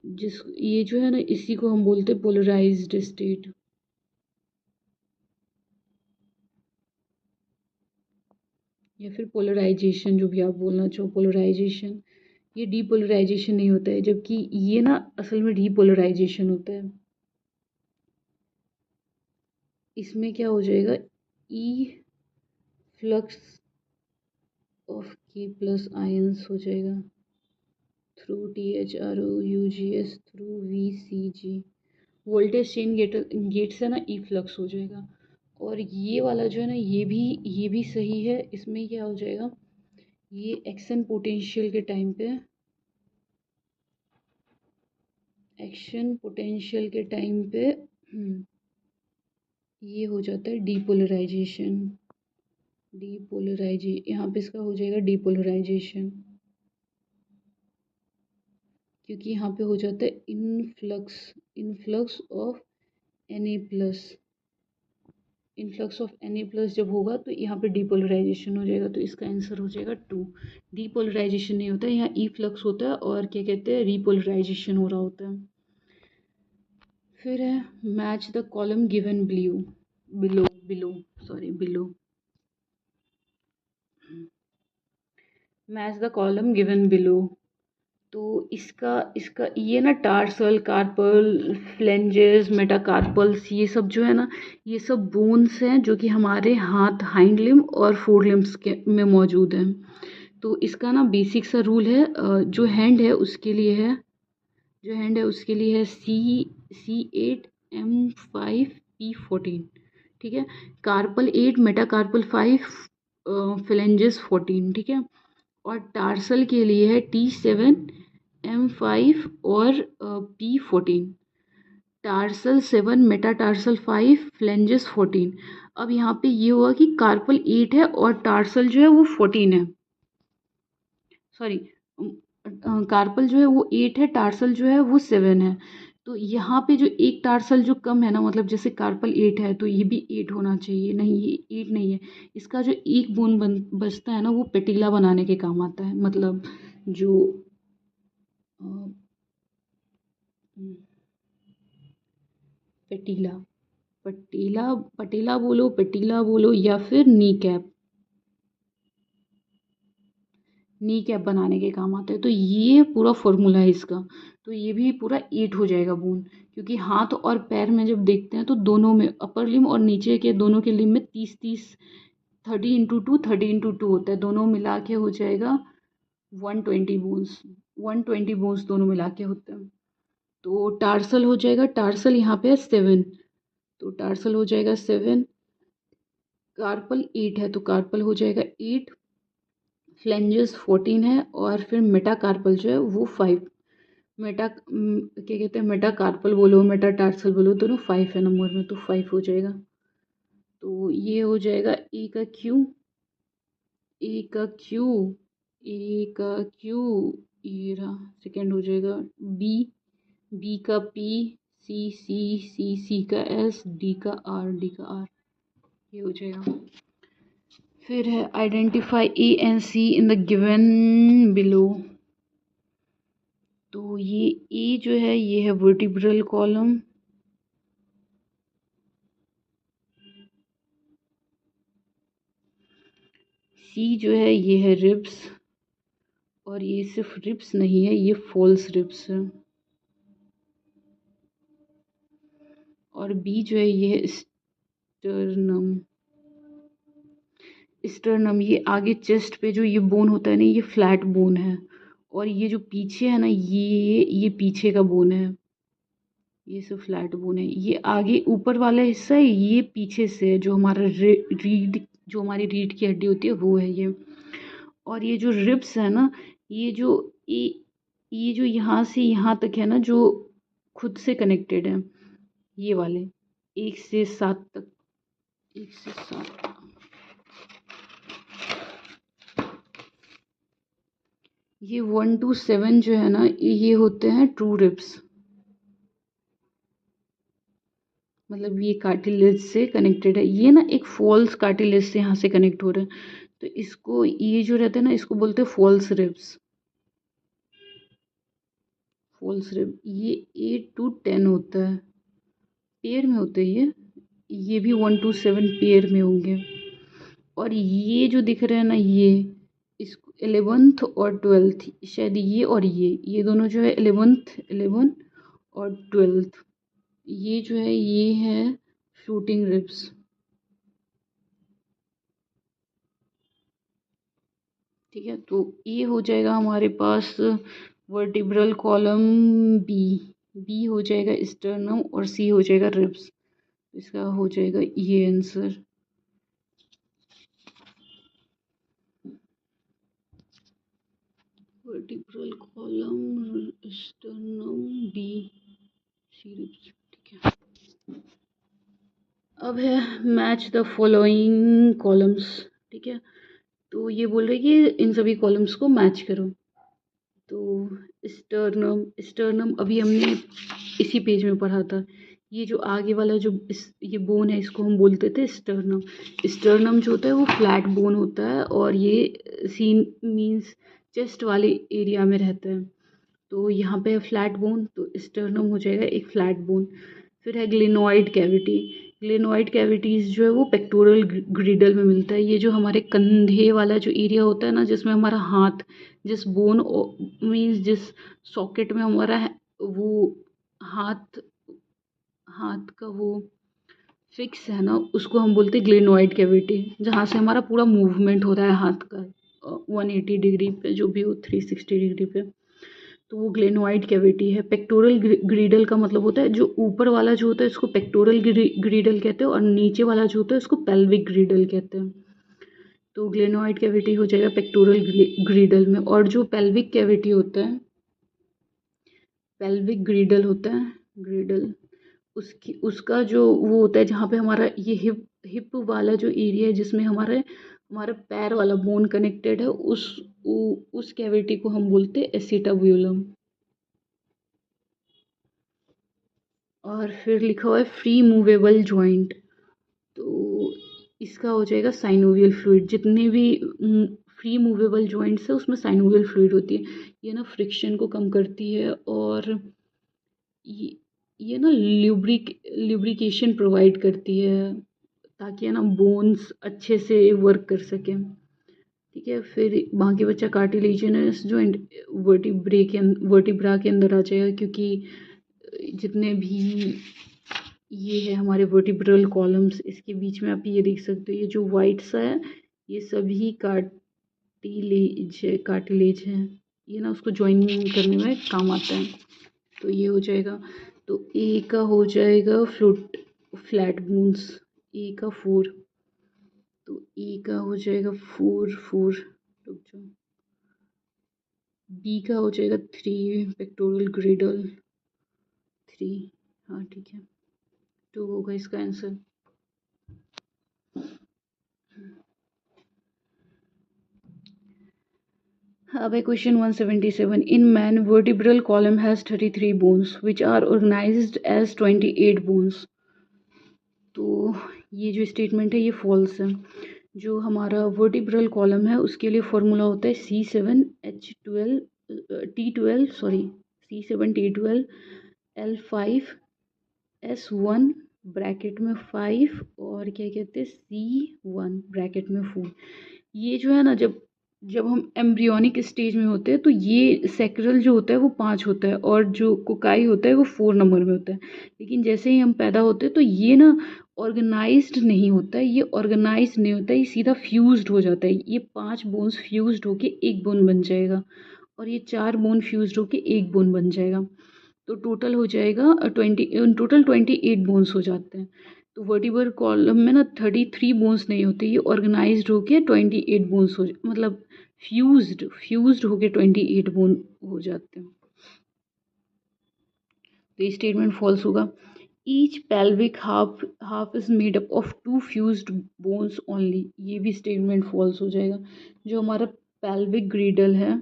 जिस ये जो है ना, इसी को हम बोलते हैं पोलराइज्ड स्टेट। या फिर पोलराइजेशन, जो भी आप बोलना चाहो, पोलराइजेशन। ये डीपोलराइजेशन नहीं होता है, जबकि ये ना असल में डीपोलराइजेशन होता है। इसमें क्या हो जाएगा, efflux of K+ ions हो जाएगा through THROUGS through VCG। Voltage chain gate से ना ई फ्लक्स हो जाएगा। और ये वाला जो है ना, ये भी सही है। इसमें क्या हो जाएगा, ये एक्शन पोटेंशियल के टाइम पे, एक्शन पोटेंशियल के टाइम पे ये हो जाता है डीपोलराइजेशन। यहाँ पे इसका हो जाएगा डीपोलराइजेशन, क्योंकि यहाँ पे हो जाता है influx of Na+। Influx of Na+ जब होगा तो यहाँ पे डीपोलराइजेशन हो जाएगा। तो इसका आंसर हो जाएगा 2। डीपोलराइजेशन नहीं होता है, यहाँ ई फ्लक्स होता है और क्या कहते हैं, रीपोलराइजेशन हो रहा होता है। फिर है match the column given below. Match the column given below. तो इसका इसका ये ना टार्सल, कार्पल, फ्लेंजेस, मेटाकार्पल्स, ये सब जो है ना, ये सब बोन्स हैं जो कि हमारे हाथ, हाइंड लिम्ब और फोर लिम्ब्स के में मौजूद हैं। तो इसका ना बेसिक सा रूल है, जो हैंड है उसके लिए है, C8M5P14। ठीक है, कार्पल 8, मेटाकार्पल 5, फ्लेंजेस 14। ठीक है, और टार्सल के लिए है T7M5 और P14। Tarsal 7, metatarsal 5, flanges 14। अब यहाँ पे ये हुआ कि कार्पल 8 है और टार्सल जो है वो 14 है, सॉरी कार्पल जो है वो 8 है, टार्सल जो है वो 7 है। तो यहाँ पे जो एक टार्सल जो कम है ना, मतलब जैसे कार्पल 8 है तो ये भी 8 होना चाहिए, नहीं ये 8 नहीं है। इसका जो एक बोन बचता है ना वो पेटिला बनाने के काम आता है, मतलब जो अ, पेटिला, पटेला, पटेला बोलो, पेटिला बोलो, या फिर नी कैप, नी कैप बनाने के काम आता है। तो ये पूरा फॉर्मूला है इसका। तो ये भी पूरा 8 हो जाएगा बोन, क्योंकि हाथ और पैर में जब देखते हैं तो दोनों में, अपर लिम्ब और नीचे के दोनों के लिम्ब में 30-30, 30 × 2 30 × 2 होता है, दोनों मिला के हो जाएगा 120 बोन्स, 120 बोन्स दोनों मिला के होते हैं। तो टार्सल हो जाएगा, टार्सल यहाँ पे है 7, तो टार्सल हो जाएगा 7। कार्पल 8 है तो कार्पल हो जाएगा 8, फ्लेंजेस 14 है, और फिर मेटाकार्पल जो है वो 5। क्या कहते हैं, मेटाकार्पल बोलो मेटाटार्सल बोलो, दोनों 5 है नंबर में, तो 5 हो जाएगा। तो ये हो जाएगा ए का क्यू, ए का क्यू, ए का क्यू, ये रहा सेकेंड हो जाएगा बी, बी का P, C C C, C का एस, डी का आर, डी का आर, ये हो जाएगा। फिर है identify A and C in the given below. तो ये ए जो है ये है वर्टिब्रल कॉलम, सी जो है ये है रिब्स, और ये सिर्फ रिब्स नहीं है, ये फॉल्स रिब्स है, और बी जो है ये है स्टर्नम, स्टर्नम ये आगे चेस्ट पे जो ये बोन होता है ना, ये फ्लैट बोन है, और ये जो पीछे है ना ये पीछे का बोन है, ये सब फ्लैट बोन है। ये आगे ऊपर वाला हिस्सा है, ये पीछे से है, जो हमारा रीढ़, जो हमारी रीढ़ की हड्डी होती है वो है ये। और ये जो रिब्स है ना, ये जो ये जो यहाँ से यहाँ तक है ना, जो खुद से कनेक्टेड है, ये वाले 1 से 7 तक, 1 से 7, ये 1 to 7 जो है ना ये होते हैं ट्रू रिब्स, मतलब ये कार्टिलेज से कनेक्टेड है, ये ना एक फॉल्स कार्टिलेज से यहाँ से कनेक्ट हो रहा है, तो इसको ये जो रहता है ना इसको बोलते हैं फॉल्स रिब्स, फॉल्स रिब। ये 8 to 10 होता है, पेयर में होते हैं ये भी 1 to 7 पेयर में होंगे। और ये जो दिख रहा है ना ये, इसको 11th और 12th, शायद ये और ये दोनों जो है 11 और 12th, ये जो है ये है शूटिंग रिब्स। ठीक है, तो ये हो जाएगा हमारे पास वर्टिब्रल कॉलम बी, बी हो जाएगा स्टर्नम, और सी हो जाएगा रिब्स, इसका हो जाएगा ये answer. Vertebral column sternum B, C ribs. ठीक है, अब है मैच द फॉलोइंग कॉलम्स। ठीक है, तो ये बोल रहे कि इन सभी कॉलम्स को मैच करो। तो स्टर्नम, स्टर्नम अभी हमने इसी पेज में पढ़ा था, ये जो आगे वाला जो ये बोन है इसको हम बोलते थे स्टर्नम। स्टर्नम जो होता है वो फ्लैट बोन होता है, और ये सीन मीन्स चेस्ट वाले एरिया में रहता है, तो यहाँ पे फ्लैट बोन, तो स्टर्नम हो जाएगा एक फ्लैट बोन। फिर है ग्लेनोइड कैविटी, ग्लेनोइड कैविटीज़ जो है वो पेक्टोरल ग्रिडल में मिलता है, ये जो हमारे कंधे वाला जो एरिया होता है ना, जिसमें हमारा हाथ, जिस बोन मीन्स जिस सॉकेट में हमारा वो हाथ, हाथ का वो फिक्स है ना, उसको हम बोलते हैं ग्लेनोइड कैविटी, जहाँ से हमारा पूरा मूवमेंट होता है हाथ का 180 डिग्री पे, जो भी हो 360 डिग्री पे, तो वो ग्लेनोइड कैविटी है। पेक्टोरल ग्रिडल का मतलब होता है जो ऊपर वाला जो होता है उसको पेक्टोरल ग्रिडल कहते हैं, और नीचे वाला जो होता है उसको पेल्विक ग्रिडल कहते हैं। तो ग्लेनोइड कैविटी हो जाएगा पेक्टोरल ग्रिडल में, और जो पेल्विक कैविटी होता है, पेल्विक ग्रिडल होता है, ग्रिडल, उसकी उसका जो वो होता है जहाँ पे हमारा ये हिप वाला जो एरिया है जिसमें हमारा हमारा पैर वाला बोन कनेक्टेड है, उस कैविटी को हम बोलते हैं एसिटाब्यूलम। और फिर लिखा हुआ है फ्री मूवेबल जॉइंट, तो इसका हो जाएगा साइनोवियल फ्लूइड। जितने भी फ्री मूवेबल जॉइंट्स है उसमें साइनोवियल फ्लूइड होती है। ये ना फ्रिक्शन को कम करती है और ये ना ल्यूब्रिकेशन प्रोवाइड करती है ताकि है ना बोन्स अच्छे से वर्क कर सकें। ठीक है, फिर बाकी बच्चा कार्टिलेजिनस जॉइंट वर्टिब्रा के अंदर आ जाएगा, क्योंकि जितने भी ये है हमारे वर्टिब्रल कॉलम्स, इसके बीच में आप ये देख सकते हो, ये जो वाइट सा है ये सभी कार्टिलेज है। ये ना उसको ज्वाइन करने में काम आता है। तो ये हो जाएगा, तो ए का हो जाएगा फ्लैट बोन्स, ए का 4, तो ए का हो जाएगा 4, रुक जाओ, बी का हो जाएगा 3 पेक्टोरल ग्रेडल 3, हाँ ठीक है, 2 होगा इसका आंसर। अब question 177, in man vertebral column has 33 bones which are organised as 28 bones. तो ये जो स्टेटमेंट है ये फॉल्स है। जो हमारा वर्टिब्रल कॉलम है उसके लिए फॉर्मूला होता है C7T12 L5 S1 ब्रैकेट में 5 और क्या कहते हैं C1 ब्रैकेट में 4। ये जो है ना, जब हम एम्ब्रियोनिक स्टेज में होते हैं तो ये सैक्रल जो होता है वो 5 होता है और जो कोकाई होता है वो 4 नंबर में होता है। लेकिन जैसे ही हम पैदा होते हैं तो ये ना ऑर्गेनाइज्ड नहीं होता है, ये ऑर्गेनाइज्ड नहीं होता है, ये सीधा फ्यूज्ड हो जाता है। ये 5 बोन्स फ्यूज्ड होके एक बोन बन जाएगा और ये 4 बोन फ्यूज्ड होके एक बोन बन जाएगा। तो टोटल हो जाएगा 28 बोन्स हो जाते हैं। तो वर्टिब्रल कॉलम में ना 33 बोन्स नहीं होते, ये ऑर्गेनाइज्ड होके 28 बोन्स मतलब फ्यूज्ड होके 28 बोन हो जाते हैं। तो ये स्टेटमेंट फॉल्स होगा। Each pelvic half is made up of 2 fused bones only, ये भी स्टेटमेंट फॉल्स हो जाएगा। जो हमारा पेल्विक ग्रीडल है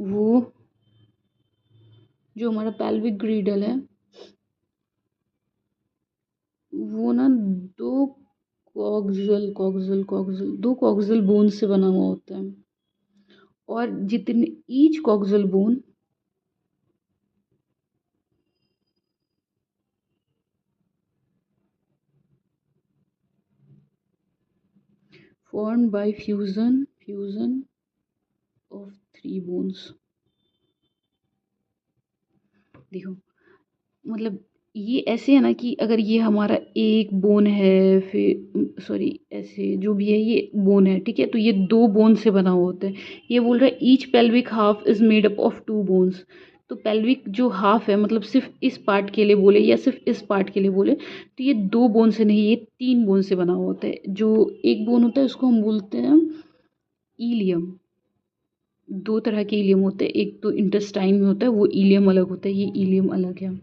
वो जो हमारा पेल्विक ग्रीडल है वो ना दो कॉक्सियल बोन से बना हुआ होता है और जितने each coxal bone formed by fusion of 3 bones। देखो मतलब ये ऐसे है ना कि अगर ये हमारा एक बोन है, फिर सॉरी ऐसे जो भी है ये बोन है, ठीक है, तो ये 2 बोन से बना हुआ होता है। ये बोल रहा है each pelvic half is made up of 2 bones. तो पेल्विक जो हाफ है मतलब सिर्फ इस पार्ट के लिए बोले या सिर्फ इस पार्ट के लिए बोले तो ये 2 बोन से नहीं, ये 3 बोन से बना हुआ होता है। जो एक बोन होता है उसको हम बोलते हैं इलियम। 2 तरह के इलियम होते हैं, एक तो इंटेस्टाइन में होता है, वो इलियम अलग होता है, ये इलियम अलग है।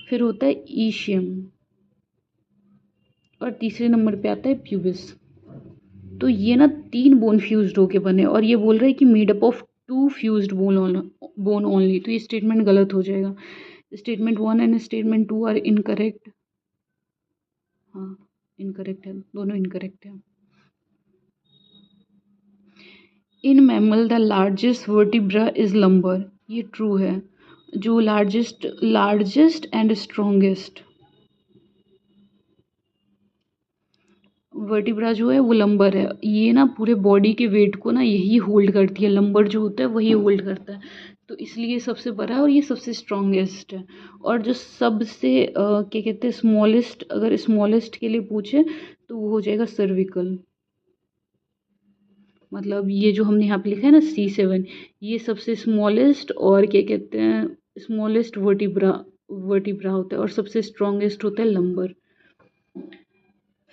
फिर होता है ईशियम और तीसरे नंबर पे आता है प्यूबिस। तो ये ना 3 बोन फ्यूज्ड होके बने और ये बोल रहा है कि made up of 2 fused bone only. तो ये स्टेटमेंट गलत हो जाएगा। Statement 1 and statement 2 are incorrect. हाँ इनकरेक्ट है, दोनों इनकरेक्ट है। In mammal the largest vertebra is lumbar, ये ट्रू है। जो लार्जेस्ट एंड स्ट्रॉन्गेस्ट वर्टिब्रा जो है वो लंबर है। ये ना पूरे बॉडी के वेट को ना यही होल्ड करती है, लंबर जो होता है वही होल्ड करता है, तो इसलिए सबसे बड़ा है और ये सबसे स्ट्रॉन्गेस्ट है। और जो सबसे क्या कहते हैं स्मॉलेस्ट, अगर स्मॉलेस्ट के लिए पूछे तो वो हो जाएगा सर्विकल। मतलब ये जो हमने यहाँ पे लिखा है ना C7, ये सबसे स्मॉलेस्ट और क्या कहते हैं स्मॉलेस्ट वर्टिब्रा होता है और सबसे स्ट्रॉन्गेस्ट होता है लंबर।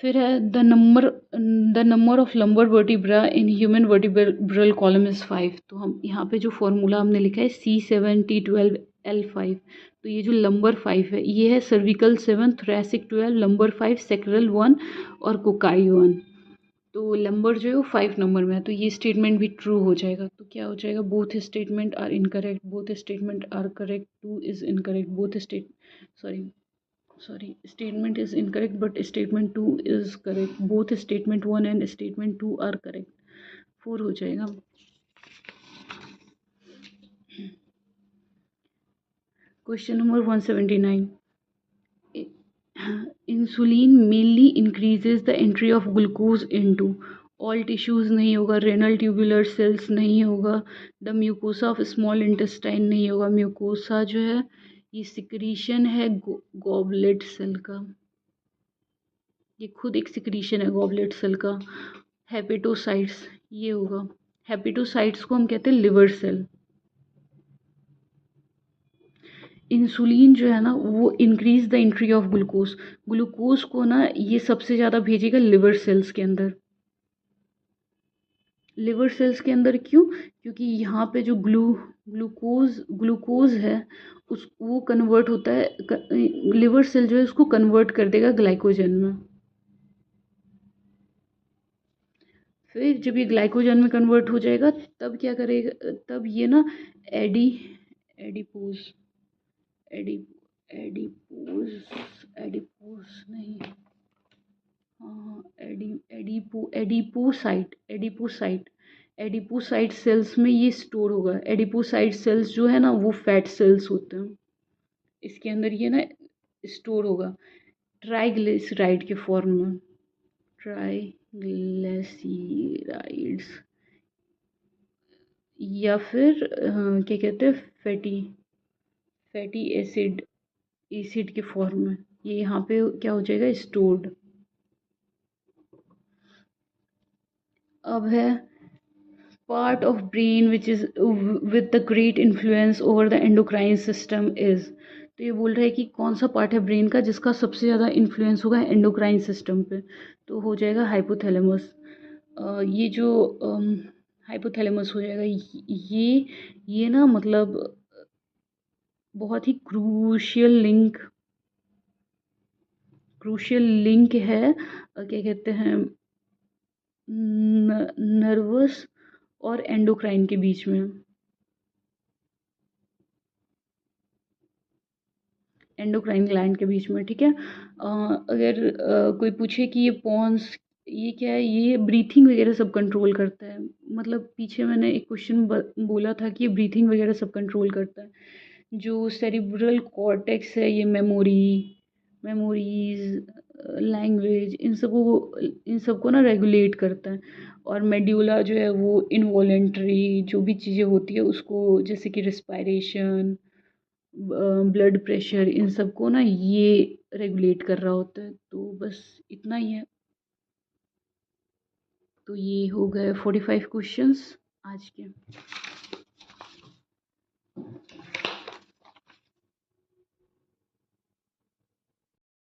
फिर है the number of lumbar vertebra in human vertebral column is 5। तो हम यहाँ पे जो फॉर्मूला हमने लिखा है C7T12 L5, तो ये जो लंबर 5 है ये है सर्विकल 7, थोरैसिक 12, लंबर 5, सैक्रल 1 और कोकाई 1। तो नंबर जो है वो 5 नंबर में है, तो ये स्टेटमेंट भी ट्रू हो जाएगा। तो क्या हो जाएगा, both statement are incorrect, both statement are correct, 2 is incorrect, both sorry sorry statement is incorrect but statement 2 is correct, both statement 1 and statement 2 are correct, 4 हो जाएगा। Question number 179, insulin mainly increases the entry of glucose into, all tissues नहीं होगा, renal tubular cells नहीं होगा, the mucosa of small intestine नहीं होगा। Mucosa जो है ये सिक्रीशन है गॉबलेट सेल का, ये खुद एक सिक्रीशन है गॉबलेट सेल का। हेपेटोसाइट्स ये होगा, हेपेटोसाइट्स को हम कहते हैं लिवर सेल। इंसुलिन जो है ना वो increase the entry of glucose, glucose को ना ये सबसे ज़्यादा भेजेगा लिवर सेल्स के अंदर। लिवर सेल्स के अंदर क्यों, क्योंकि यहाँ पे जो ग्लूकोज है उस वो कन्वर्ट होता है, लिवर सेल जो है उसको कन्वर्ट कर देगा ग्लाइकोजन में। फिर जब ये ग्लाइकोजन में कन्वर्ट हो जाएगा तब क्या करेगा, तब ये ना एडी एडिपोज एडी एडिपोज एडिपोज नहीं, हाँ एडिपोसाइट सेल्स में ये स्टोर होगा। एडिपोसाइट सेल्स जो है ना वो फैट सेल्स होते हैं, इसके अंदर ये ना स्टोर होगा ट्राइग्लिसराइड के फॉर्म में, ट्राइग्लिसराइड्स, या फिर क्या कहते हैं फैटी एसिड के फॉर्म में, ये यहाँ पे क्या हो जाएगा स्टोर्ड। अब है part of brain which is with the great influence over the endocrine system is, तो ये बोल रहा है कि कौन सा पार्ट है ब्रेन का जिसका सबसे ज़्यादा इन्फ्लुएंस होगा एंडोक्राइन सिस्टम पे, तो हो जाएगा हाइपोथैलेमस। ये जो हाइपोथैलेमस हो जाएगा, ये ना मतलब बहुत ही क्रूशियल लिंक है, क्या कहते हैं नर्वस और एंडोक्राइन के बीच में, एंडोक्राइन ग्लैंड के बीच में, ठीक है। अगर कोई पूछे कि ये पॉन्स ये क्या है, ये ब्रीथिंग वगैरह सब कंट्रोल करता है, मतलब पीछे मैंने एक क्वेश्चन बोला था कि ये ब्रीथिंग वगैरह सब कंट्रोल करता है। जो सेरिब्रल कॉर्टेक्स है ये मेमोरीज लैंग्वेज इन सबको ना रेगुलेट करता है, और मेड्यूला जो है वो इनवॉलेंट्री जो भी चीज़ें होती है उसको, जैसे कि रिस्पायरेशन ब्लड प्रेशर, इन सबको ना ये रेगुलेट कर रहा होता है। तो बस इतना ही है। तो ये हो गए 45 क्वेश्चंस आज के।